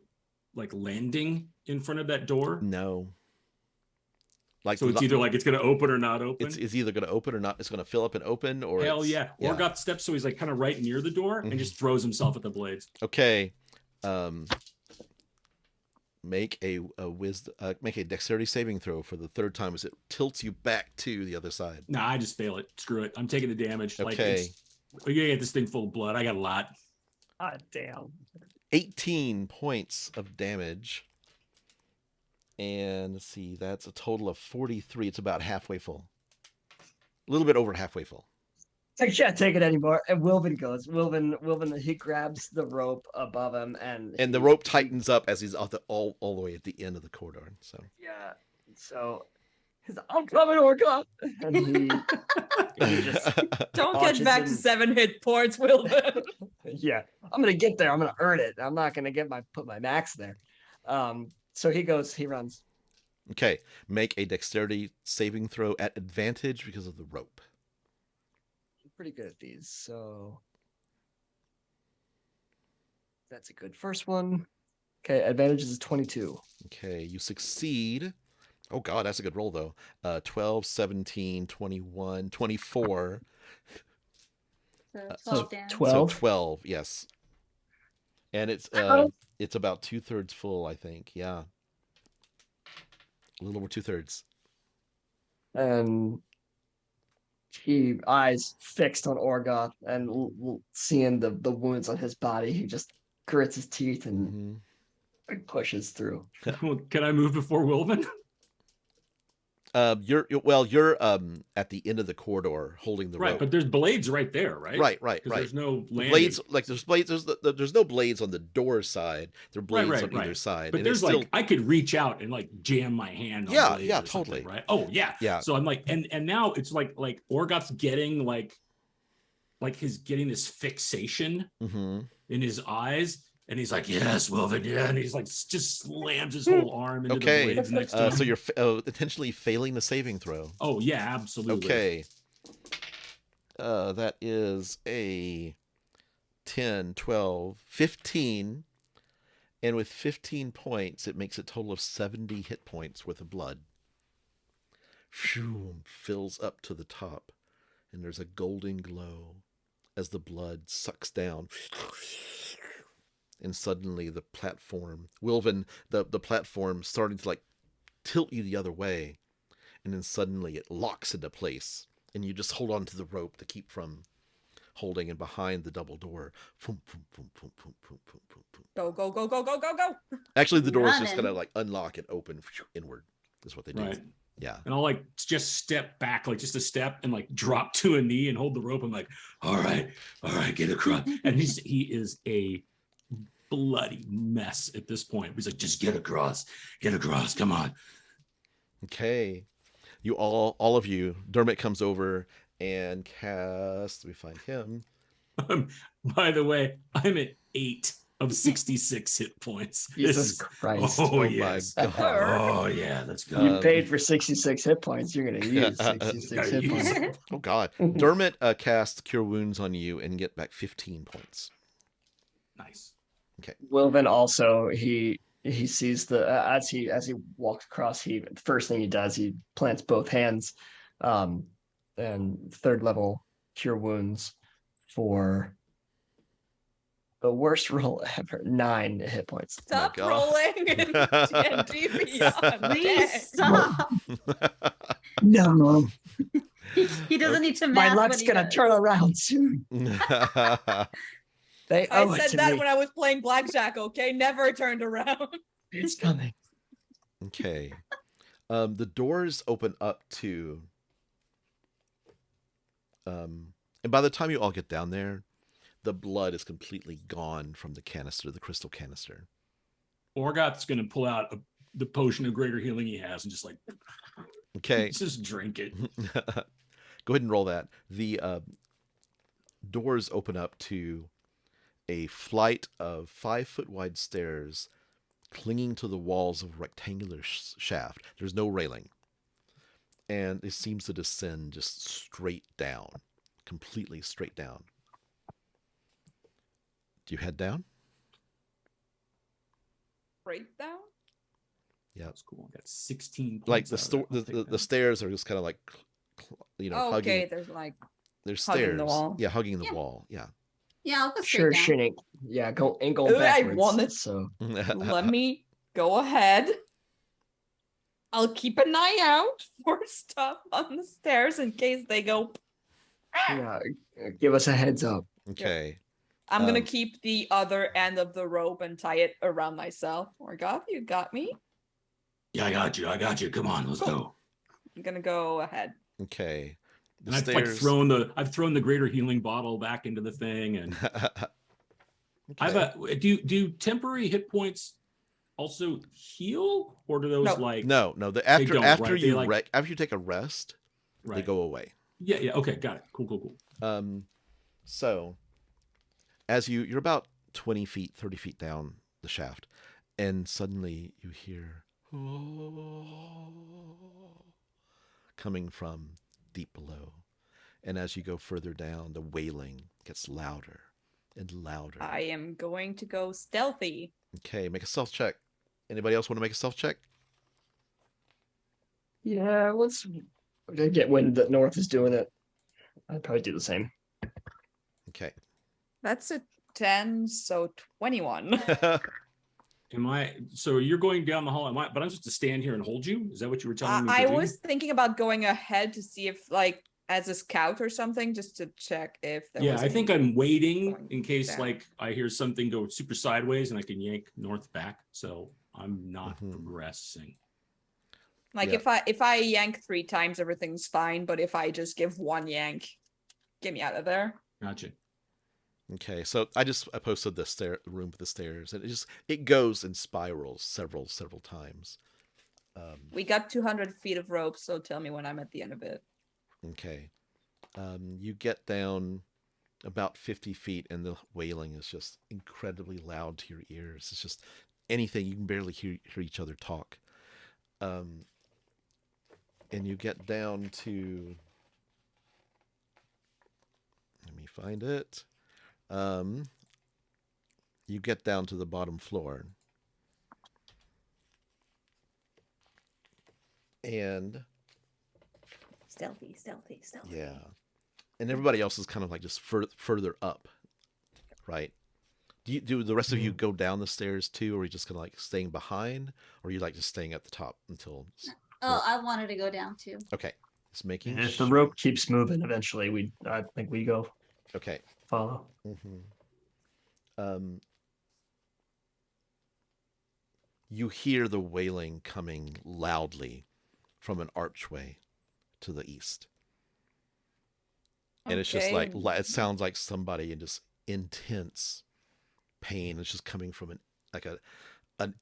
landing in front of that door? No. Like So it's either like it's going to open or not open. it's either going to open or not. It's going to fill up and open, or Hell it's- yeah. Orgoth steps, so he's like kind of right near the door Mhm. and just throws himself at the blades. Okay. Make a dexterity saving throw for the third time as it tilts you back to the other side. Nah, I just fail it. Screw it. I'm taking the damage. Like Okay. we're gonna get this thing full of blood. I got a lot. God damn. 18 points of damage. And let's see, that's a total of 43. It's about halfway full. A little bit over halfway full. I can't take it anymore. And Wilvin goes. Wilvin, he grabs the rope above him, and And the rope tightens up as he's all the way at the end of the corridor. So Yeah. So He's like, I'm coming, Orca. And he just Don't launches get back to in. 7 hit points, Wilbur. Yeah, I'm gonna get there. I'm gonna earn it. I'm not gonna put my max there. So he runs. Okay, make a dexterity saving throw at advantage because of the rope. I'm pretty good at these, so that's a good first one. Okay, advantage is 22. Okay, you succeed. Oh god, that's a good roll though. 12, 17, 21, 24. So So 12 down. 12. So 12, yes. And it's about 2/3 full, I think. Yeah. A little over 2/3. And he eyes fixed on Orgoth and seeing the wounds on his body, he just grits his teeth and pushes through. Well, can I move before Wilvin? You're at the end of the corridor holding the Right, rope. but there's blades right there, right? Right. There's no The landing. blades, like there's blades. There's no blades on the door side. There are blades on either side. But and there's it's like still... I could reach out and like jam my hand on blades or totally. right? Oh yeah. Yeah. So I'm like, and now it's like Orgoth's getting like he's getting this fixation in his eyes. And he's like, yes, Wilvin, yeah. And he's like, just slams his whole arm into the blades next to him. So you're intentionally failing the saving throw. Oh, yeah, absolutely. Okay. That is a 10, 12, 15. And with 15 points, it makes a total of 70 hit points worth of blood. Phew, fills up to the top. And there's a golden glow as the blood sucks down. And suddenly the platform, Wilvin, the platform starting to like tilt you the other way. And then suddenly it locks into place. And you just hold on to the rope to keep from holding. And behind the double door, Go, go, go, go, go, go, go. Actually, the door is just Running. going to like unlock and open inward. Is what they do. Right. Yeah. And I'll like just step back, like just a step and like drop to a knee and hold the rope. I'm like, all right, get across. And he is a bloody mess at this point. He's like, just get across, come on. Okay. You all of you, Dermot comes over and casts, let me find him. By the way, I'm at 8 of 66 hit points. Jesus Christ. Oh, yes. yes. My God. Oh, yeah, let's go. You paid for 66 hit points. You're going to use 66 hit points. Oh God. Dermot casts Cure Wounds on you and get back 15 points. Nice. Okay. Wilvin also, he sees as he walks across, first thing he does, he plants both hands, and 3rd level Cure Wounds for the worst roll ever, 9 hit points. Stop God. rolling and D&D Beyond. Please stop. No, He doesn't need to math. my luck's gonna turn around soon. They I owe it said to that me. when I was playing blackjack, okay? Never turned around. It's coming. Okay. The doors open up to and by the time you all get down there, the blood is completely gone from the canister, the crystal canister. Orgoth's going to pull out the potion of greater healing he has and just like, Okay. just drink it. Go ahead and roll that. The doors open up to a flight of 5-foot wide stairs clinging to the walls of a rectangular shaft. There's no railing. And it seems to descend just straight down, completely straight down. Do you head down? Breakdown? Yeah. That's cool. I got 16 points. Like the out of that. I'll take the that. stairs are just kind of like, Oh, hugging. okay, there's like There's hugging stairs. the wall. Yeah, hugging the Yeah. wall. Yeah. Yeah, I'll go Sure, straight down. shitting. Yeah, go Ooh, backwards. I wanted- So let me go ahead. I'll keep an eye out for stuff on the stairs in case they go. yeah, give us a heads up. Okay. I'm gonna Um, keep the other end of the rope and tie it around myself. Orgoth, you got me. Yeah, I got you. Come on, let's go. I'm gonna go ahead. Okay. The And I've stairs. I've thrown the greater healing bottle back into the thing, and Okay. I've do temporary hit points also heal, or do those No. like No. they After don't, after right? They you like after you take a rest, they right? go away. Yeah. Okay, got it. Cool. So as you're about 20 feet, 30 feet down the shaft, and suddenly you hear coming from deep below. And as you go further down, the wailing gets louder and louder. I am going to go stealthy. Okay, make a stealth check. Anybody else want to make a stealth check? Yeah, let's get wind that North is doing it. I'd probably do the same. Okay. That's a 10, so 21. Am I? So you're going down the hall, but I'm supposed to stand here and hold you? Is that what you were telling me to I do? was thinking about going ahead to see if, like, as a scout or something, just to check if there Yeah, was I think any I'm waiting going in case down. like I hear something go super sideways and I can yank North back. So I'm not progressing. Like Yeah. if I yank 3 times, everything's fine. But if I just give 1 yank, get me out of there. Gotcha. Okay, so I posted the room with the stairs, and it goes in spirals several times. We got 200 feet of rope, so tell me when I'm at the end of it. Okay, you get down about 50 feet, and the wailing is just incredibly loud to your ears. It's just anything, you can barely hear each other talk. And you get down to, let me find it. You get down to the bottom floor, and Stealthy. yeah, and everybody else is kind of like just further up, right? Do the rest of you go down the stairs too, or are you just kind of like staying behind, or are you like just staying at the top until? Oh, I wanted to go down too. Okay, just making. If the rope keeps moving, eventually I think we go Okay. follow. You hear the wailing coming loudly from an archway to the east. And it's just like, it sounds like somebody in just intense pain. It's just coming from an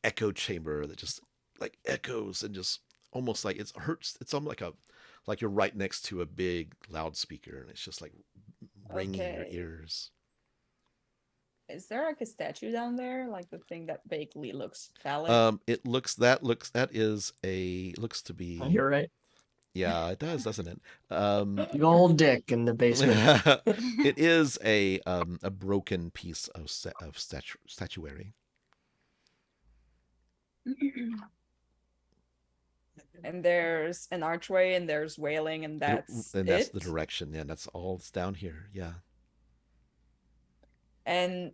echo chamber that just like echoes and just almost like it hurts. It's almost like you're right next to a big loudspeaker, and it's just like ringing your ears. Is there like a statue down there, like the thing that vaguely looks phallic? Looks to be. You're right. Yeah, it does, doesn't it? The old dick in the basement. It is a broken piece of statuary. And there's an archway, and there's wailing, and that's the direction. Yeah, that's all that's down here. Yeah. And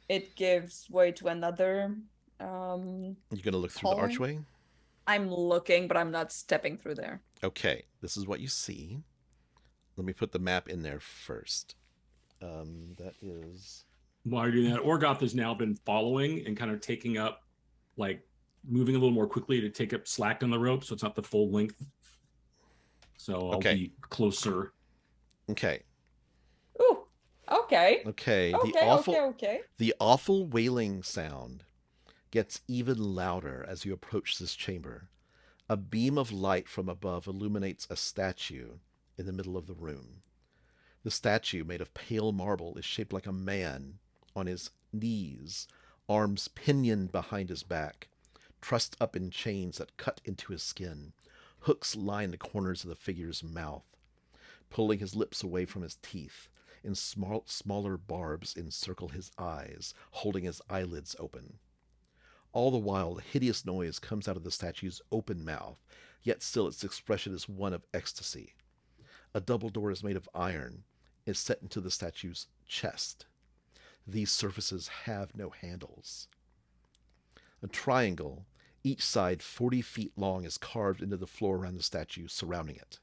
it gives way to another. You're gonna look through hallway? the archway. I'm looking, but I'm not stepping through there. Okay, this is what you see. Let me put the map in there first. That is. While you're doing that, Orgoth has now been following and kind of taking up, like moving a little more quickly to take up slack on the rope, so it's not the full length. So I'll be closer. Okay. Ooh. Okay. Okay. The awful wailing sound gets even louder as you approach this chamber. A beam of light from above illuminates a statue in the middle of the room. The statue, made of pale marble, is shaped like a man on his knees, arms pinioned behind his back, trussed up in chains that cut into his skin. Hooks line the corners of the figure's mouth, pulling his lips away from his teeth, and smaller barbs encircle his eyes, holding his eyelids open. All the while, a hideous noise comes out of the statue's open mouth, yet still its expression is one of ecstasy. A double door is made of iron, is set into the statue's chest. These surfaces have no handles. A triangle, each side 40 feet long, is carved into the floor around the statue, surrounding it.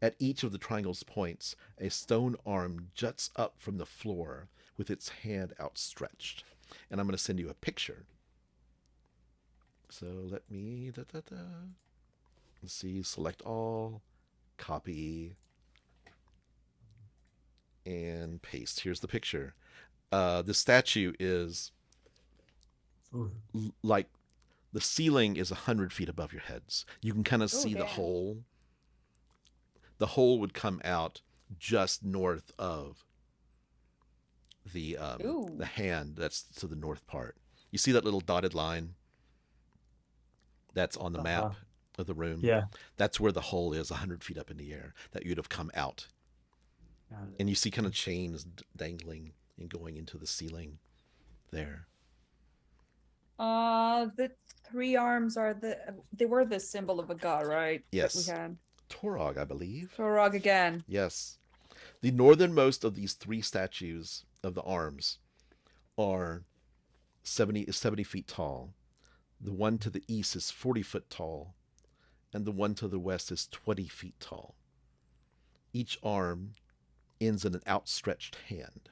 At each of the triangle's points, a stone arm juts up from the floor with its hand outstretched. And I'm going to send you a picture. So let me, let's see, select all, copy, and paste. Here's the picture. The statue is like The ceiling is 100 feet above your heads. You can kind of Oh, see the damn. hole. The hole would come out just north of the Ooh. hand that's to the north part. You see that little dotted line that's on the map of the room? Yeah. That's where the hole is, 100 feet up in the air, that you'd have come out. And you see kind of chains dangling and going into the ceiling there. The three arms are they were the symbol of a god, right? Yes. That we had. Torog, I believe. Torog again. Yes. The northernmost of these three statues of the arms are 70 feet tall. The one to the east is 40 foot tall, and the one to the west is 20 feet tall. Each arm ends in an outstretched hand.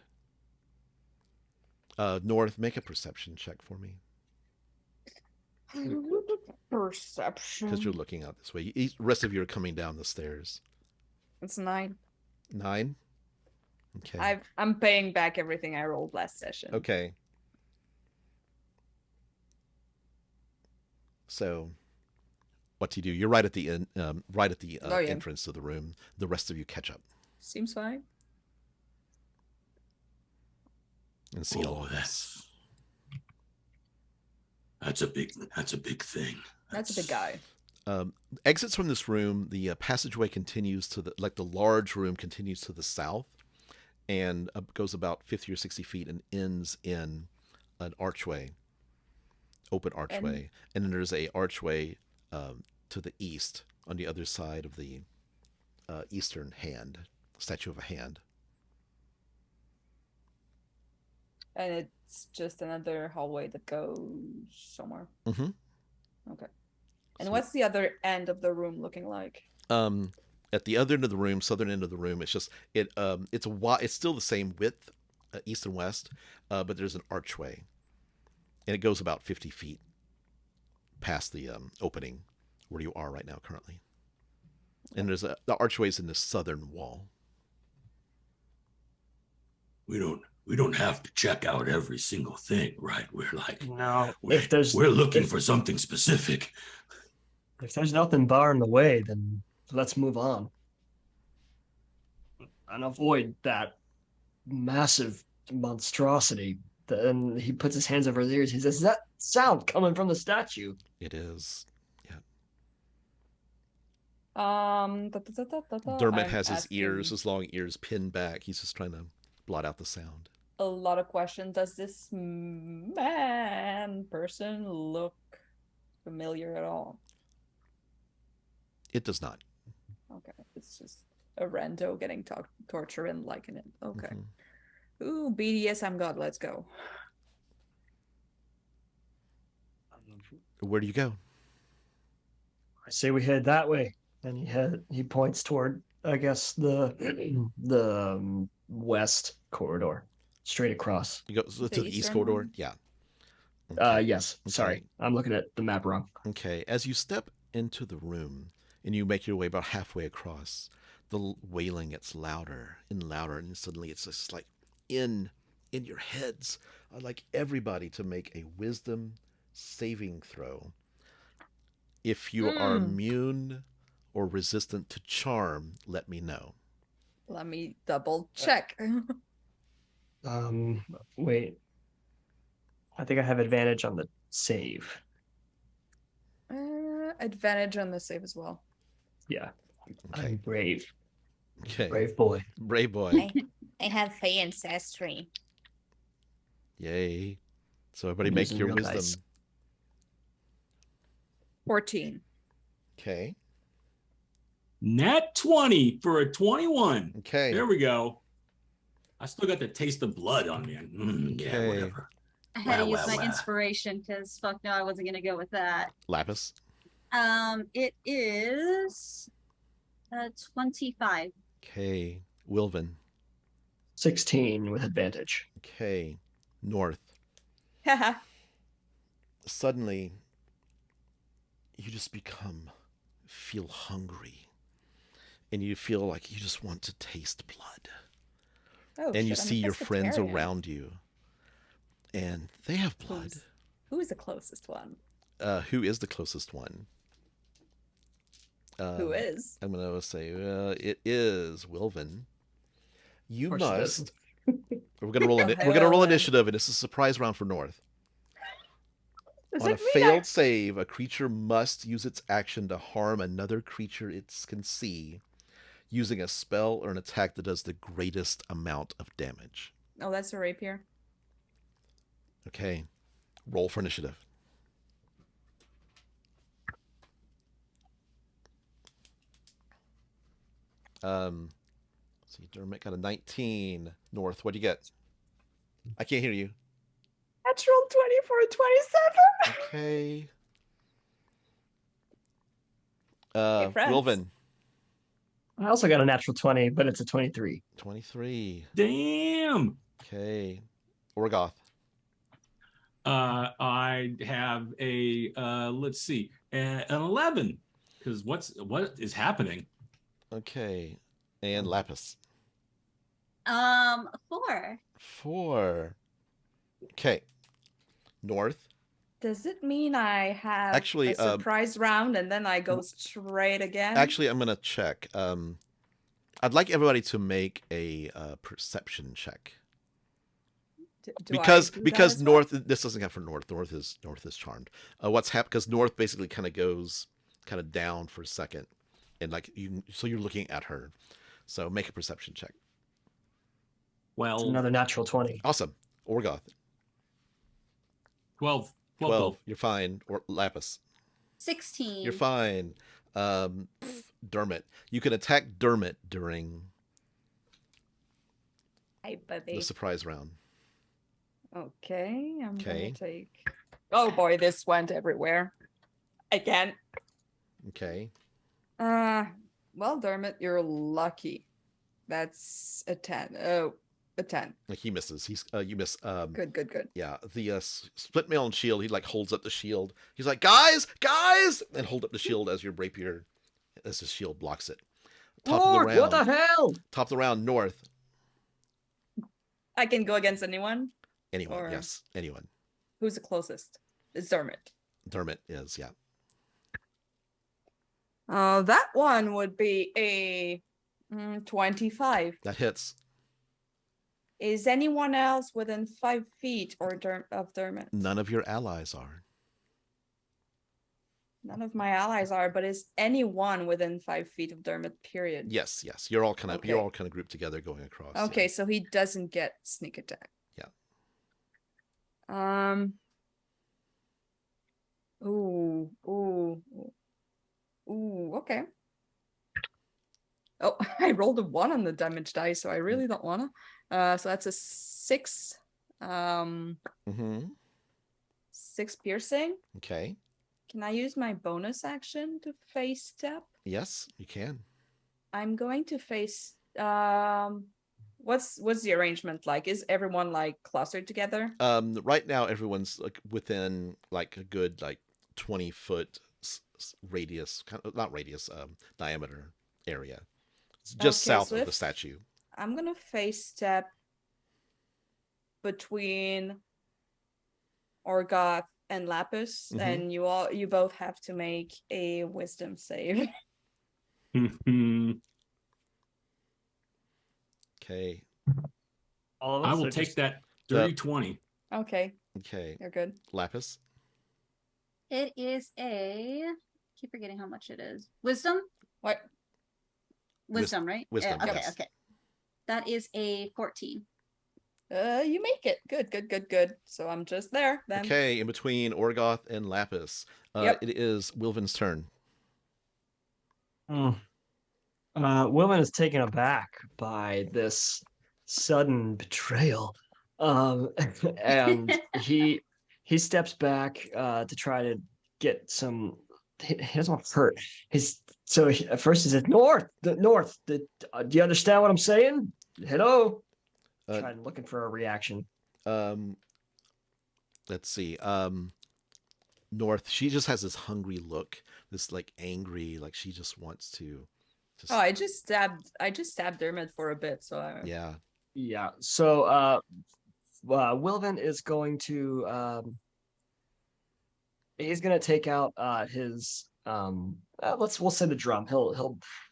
North, make a perception check for me. Perception. Because you're looking out this way. The rest of you are coming down the stairs. It's 9. 9? Okay. I'm paying back everything I rolled last session. Okay. So, what do you do? You're right at the end, entrance to the room. The rest of you catch up Seems fine. and see all of this. That's a big thing. That's a big guy. Exits from this room. The passageway continues to the large room continues to the south, and goes about 50 or 60 feet and ends in an archway, open archway, and then there's a archway to the east on the other side of the eastern hand, statue of a hand. And it's just another hallway that goes somewhere. Mm-hmm. Okay. And what's the other end of the room looking like? At the other end of the room, southern end of the room, it's just it's still the same width, east and west, but there's an archway, and it goes about 50 feet past the opening where you are right now currently. And there's the archway's in the southern wall. We don't have to check out every single thing, right? We're like, No. we're looking for something specific. If there's nothing barring the way, then let's move on and avoid that massive monstrosity. Then he puts his hands over his ears. He says, "Is that sound coming from the statue?" It is. Yeah. Dermot I'm has his asking his long ears pinned back. He's just trying to blot out the sound. a lot of questions. Does this person look familiar at all? It does not. Okay, it's just a rando getting tortured and liking it. Okay. Mm-hmm. Ooh, BDSM god, let's go. Where do you go? I say we head that way. And he points toward, I guess, the west corridor, straight across. You go to the east eastern corridor? one? Yeah. Okay. Yes. Sorry, Okay. I'm looking at the map wrong. Okay. As you step into the room and you make your way about halfway across, the wailing gets louder and louder, and suddenly it's just like in your heads. I'd like everybody to make a wisdom saving throw. If you are immune or resistant to charm, let me know. Let me double check. Wait. I think I have advantage on the save. Advantage on the save as well. Yeah. Okay. I'm brave. Okay. Brave boy. Brave boy. I have Fey ancestry. Yay. So everybody I'm make using your real wisdom. dice. 14. Okay. Nat 20 for a 21. Okay. There we go. I still got the taste of blood on me. Yeah, Okay. whatever. I had to Wow, use wow, my wow. inspiration because fuck no, I wasn't gonna go with that. Lapis. It is 25. Okay. Wilvin. 16 with advantage. Okay. North. Haha. Suddenly, you just feel hungry. And you feel like you just want to taste blood. Oh, And you shit, I'm a see your friends pescatarian. around you. And they have blood. Who's the closest one? who is the closest one? Who is? I'm gonna say it is Wilvin. You Of course it is. must. We're gonna roll. Oh, We're gonna roll hell, initiative, and it's a surprise round for North. Does On it a mean failed save, a creature must use its action to harm another creature it can see, using a spell or an attack that does the greatest amount of damage. Oh, that's a rapier. Okay, roll for initiative. See, Dermot got a 19. North, what'd you get? I can't hear you. Natural 24, 27. Okay. Hey, friends. Wilvin, I also got a natural 20, but it's a 23. 23. Damn. Okay. Orgoth. I have a let's see, an 11. Because what is happening? Okay. And Lapis. 4. 4. Okay. North. Does it mean I have Actually, a surprise round and then I go straight again? Actually, I'm gonna check. I'd like everybody to make a perception check. Do I do that because as well? North, this doesn't count for North. North is charmed. What's happened? Because North basically kind of goes down for a second, and like you're looking at her. So make a perception check. Well, Another natural 20. Awesome. Orgoth. 12. 12. You're fine. Or Lapis. 16. You're fine. Dermot. You can attack Dermot during Hey, the buddy. surprise round. Okay, I'm Okay. gonna take. Oh boy, this went everywhere. Again. Okay. Well, Dermot, you're lucky. That's a 10. Oh, a 10. Like he misses. You miss. Good, good, good. Yeah, the split mail and shield. He like holds up the shield. He's like, guys, and hold up the shield as your rapier, as his shield blocks it. Top of the Lord, round. what the hell? Top of the round, North. I can go against anyone. Anyone? Or- Yes, anyone. Who's the closest? It's Dermot. Dermot is, yeah. That one would be a 25. That hits. Is anyone else within 5 feet of Dermot? None of your allies are. None of my allies are, but is anyone within 5 feet of Dermot? Period. Yes. You're all kind of Okay. grouped together going across. Okay, Yeah. so he doesn't get sneak attack. Yeah. Ooh. Okay. Oh, I rolled a 1 on the damage die, so I really don't wanna. So that's a 6. Mm-hmm. 6 piercing. Okay. Can I use my bonus action to face step? Yes, you can. I'm going to face. What's the arrangement like? Is everyone like clustered together? Right now everyone's like within like a good like 20-foot radius, not radius, diameter area. It's just Okay, south so of the if- statue. I'm gonna face step between Orgoth and Lapis, Mhm. and you both have to make a wisdom save. Okay. All of us I will are take just- that dirty 20. Okay, Okay. you're good. Lapis. It is keep forgetting how much it is. Wisdom? What? Wisdom, right? wisdom, Yeah, okay, yes. okay. That is a 14. You make it. Good. So I'm just there then. Okay, in between Orgoth and Lapis. Yep. It is Wilvin's turn. Wilman is taken aback by this sudden betrayal, and he steps back to try to get some. He doesn't want to hurt. At first he said, "North. Do you understand what I'm saying? Hello." Uh, Trying looking for a reaction. Let's see. North. She just has this hungry look, this like angry, like she just wants to. Oh, I just stabbed Dermot for a bit, so Yeah. Yeah. So Wilvin is going to he's gonna take out his we'll say the drum. He'll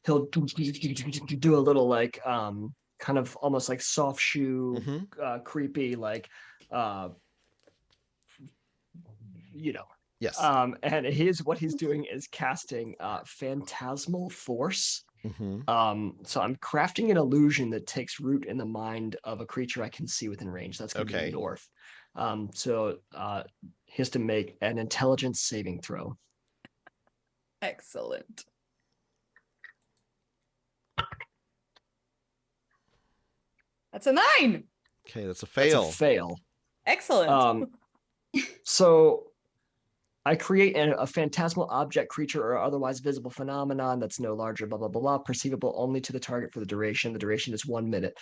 do a little like kind of almost like soft shoe, creepy like uh you know. Yes. And what he's doing is casting phantasmal force. So I'm crafting an illusion that takes root in the mind of a creature I can see within range. That's gonna be north. So he has to make an intelligence saving throw. Excellent. That's a 9. Okay, that's a fail. That's a fail. Excellent. So I create a phantasmal object, creature, or otherwise visible phenomenon that's no larger, blah, blah, blah, blah, perceivable only to the target for the duration. The duration is 1 minute.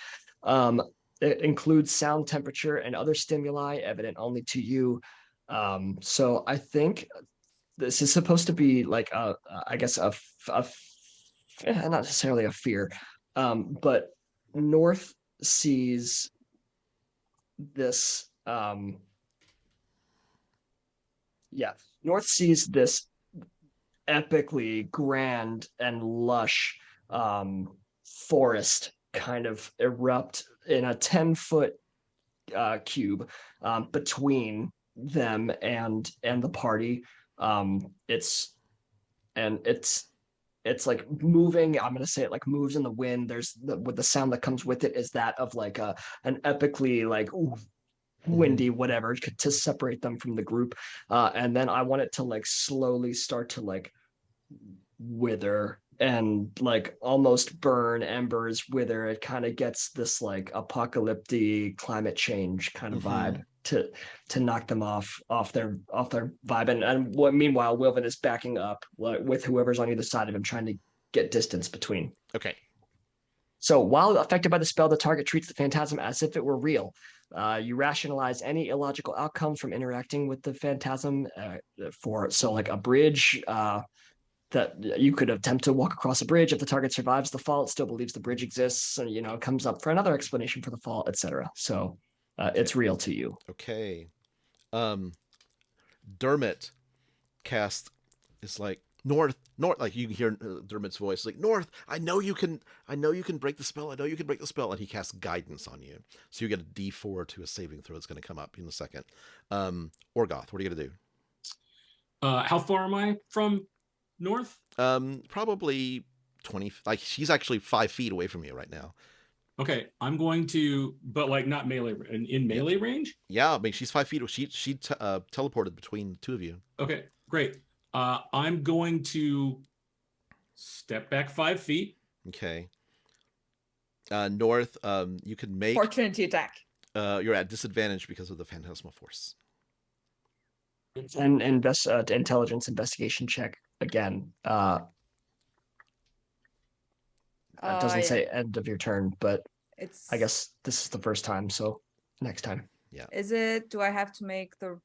It includes sound, temperature, and other stimuli evident only to you. So I think this is supposed to be like I guess not necessarily a fear, but North sees this North sees this epically grand and lush forest kind of erupt in a 10-foot cube between them and the party. It's like moving. I'm gonna say it like moves in the wind. There's the sound that comes with it is that of like an epically like windy whatever to separate them from the group. And then I want it to like slowly start to like wither and like almost burn, embers wither. It kind of gets this like apocalyptic climate change kind of vibe to knock them off their vibe. And what meanwhile Wilvin is backing up with whoever's on either side of him, trying to get distance between. Okay. So while affected by the spell, the target treats the phantasm as if it were real. You rationalize any illogical outcomes from interacting with the phantasm so like a bridge, that you could attempt to walk across a bridge. If the target survives the fall, it still believes the bridge exists, and it comes up for another explanation for the fall, etc. So it's real to you. Okay. Dermot cast is like North, like you can hear Dermot's voice like North. I know you can break the spell. And he casts guidance on you, so you get a D4 to a saving throw. That's going to come up in a second. Orgoth, what are you going to do? How far am I from North? Probably 20. Like she's actually 5 feet away from you right now. Okay, I'm going to, but like not melee in melee range. Yeah, I mean she's 5 feet. She teleported between the two of you. Okay, great. I'm going to step back 5 feet. Okay. North, you can make opportunity attack. You're at disadvantage because of the phantasmal force. And intelligence investigation check again. It doesn't say end of your turn, but I guess this is the first time, so next time. Yeah. Do I have to make the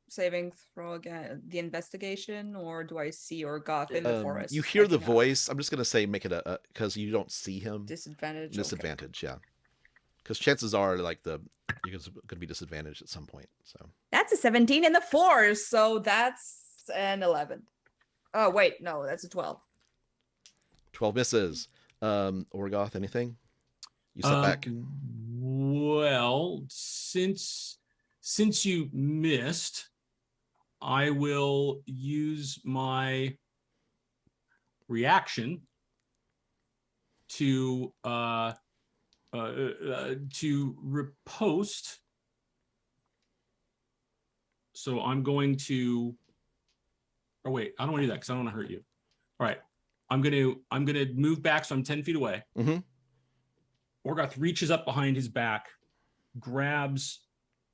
saving throw again, the investigation, or do I see Orgoth in the forest? You hear the voice. I'm just gonna say make it a because you don't see him. Disadvantage. Disadvantage, okay. Yeah. Because chances are like you're gonna be disadvantaged at some point. So that's a 17 in the force, so that's an 11. Oh wait, no, that's a 12. 12 misses. Orgoth, anything? You step back. Well, since you missed, I will use my reaction to riposte. So I'm going to. Oh wait, I don't want to do that because I don't want to hurt you. All right, I'm gonna move back so I'm 10 feet away. Orgoth reaches up behind his back, grabs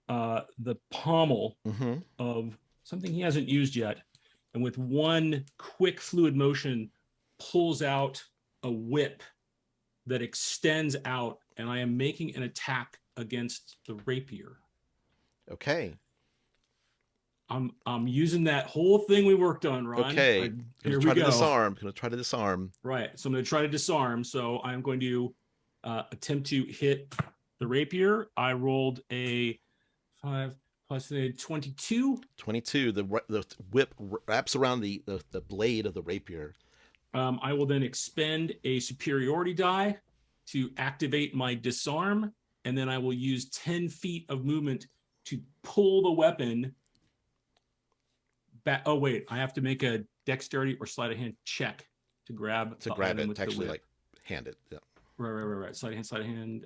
the pommel of something he hasn't used yet, and with one quick fluid motion pulls out a whip that extends out, and I am making an attack against the rapier. Okay. I'm using that whole thing we worked on, Ron. Okay. Here we go. Gonna try to disarm. Right. So I'm gonna try to disarm. So I'm going to attempt to hit the rapier. I rolled a 5 plus the 22. 22. The whip wraps around the blade of the rapier. I will then expend a superiority die to activate my disarm, and then I will use 10 feet of movement to pull the weapon back. Oh, wait, I have to make a dexterity or sleight of hand check to grab To the grab item it, with to actually the like hand it. Yeah. Right. Sleight of hand.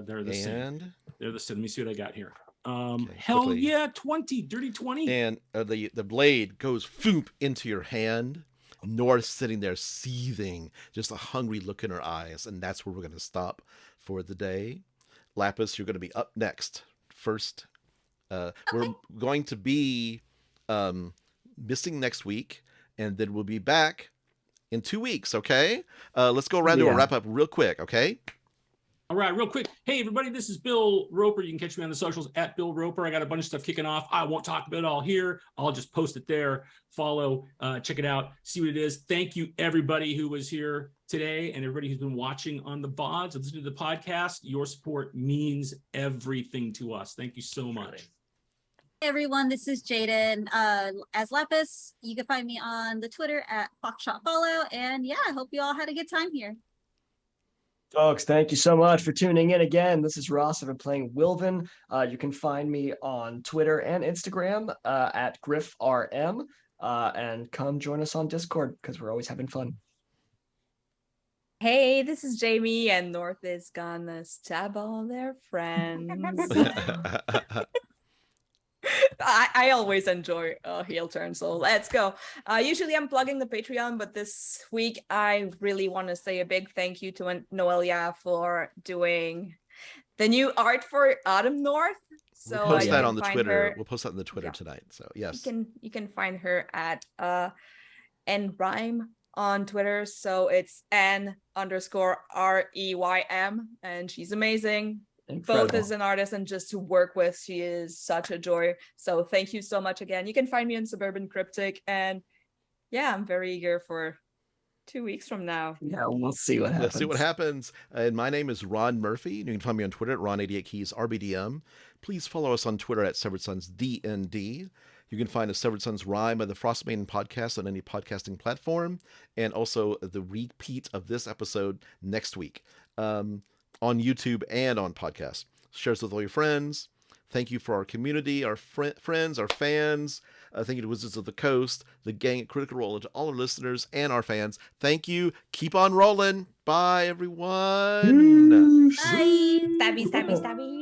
They're the same. And They're the same. Let me see what I got here. Okay, Hell quickly. yeah, 20, dirty 20. and the blade goes foop into your hand. North sitting there seething, just a hungry look in her eyes, and that's where we're going to stop for the day. Lapis, you're going to be up next. First, we're going to be missing next week, and then we'll be back in 2 weeks. Okay, let's go around to a wrap up real quick. Okay. All right, real quick. Hey, everybody, this is Bill Roper. You can catch me on the socials at Bill Roper. I got a bunch of stuff kicking off. I won't talk about it all here. I'll just post it there. Follow, check it out, see what it is. Thank you, everybody who was here today and everybody who's been watching on the VODs and listening to the podcast. Your support means everything to us. Thank you so much. Hey everyone, this is Jaden as Lapis. You can find me on the Twitter at FoxShotFollow. And yeah, I hope you all had a good time here. Folks, thank you so much for tuning in again. This is Ross. I've been playing Wilvin. You can find me on Twitter and Instagram at GriffRM. And come join us on Discord because we're always having fun. Hey, this is Jamie, and North is gonna stab all their friends. I always enjoy a heel turn, so let's go. Usually I'm plugging the Patreon, but this week I really want to say a big thank you to Noelia for doing the new art for Autumn North. So we'll post that on the find Twitter. her, We'll post that on the Twitter tonight. So yes, you can find her at nrhyme on Twitter. So it's N_REYM, and she's amazing. Incredible. Both as an artist and just to work with, she is such a joy. So thank you so much again. You can find me in Suburban Cryptic, and yeah, I'm very eager for 2 weeks from now. Yeah, we'll see what happens. Let's see what happens. And my name is Ron Murphy. You can find me on Twitter at Ron88Keys RBDM. Please follow us on Twitter at Severed Sons DND. You can find a Severed Sons Rhyme of the Frostmaiden podcast on any podcasting platform, and also the repeat of this episode next week. On YouTube and on podcasts. Share us with all your friends. Thank you for our community, our friends, our fans. Thank you to Wizards of the Coast, the gang at Critical Role, and to all our listeners and our fans. Thank you. Keep on rolling. Bye, everyone. Bye. Stabby, stabby, stabby.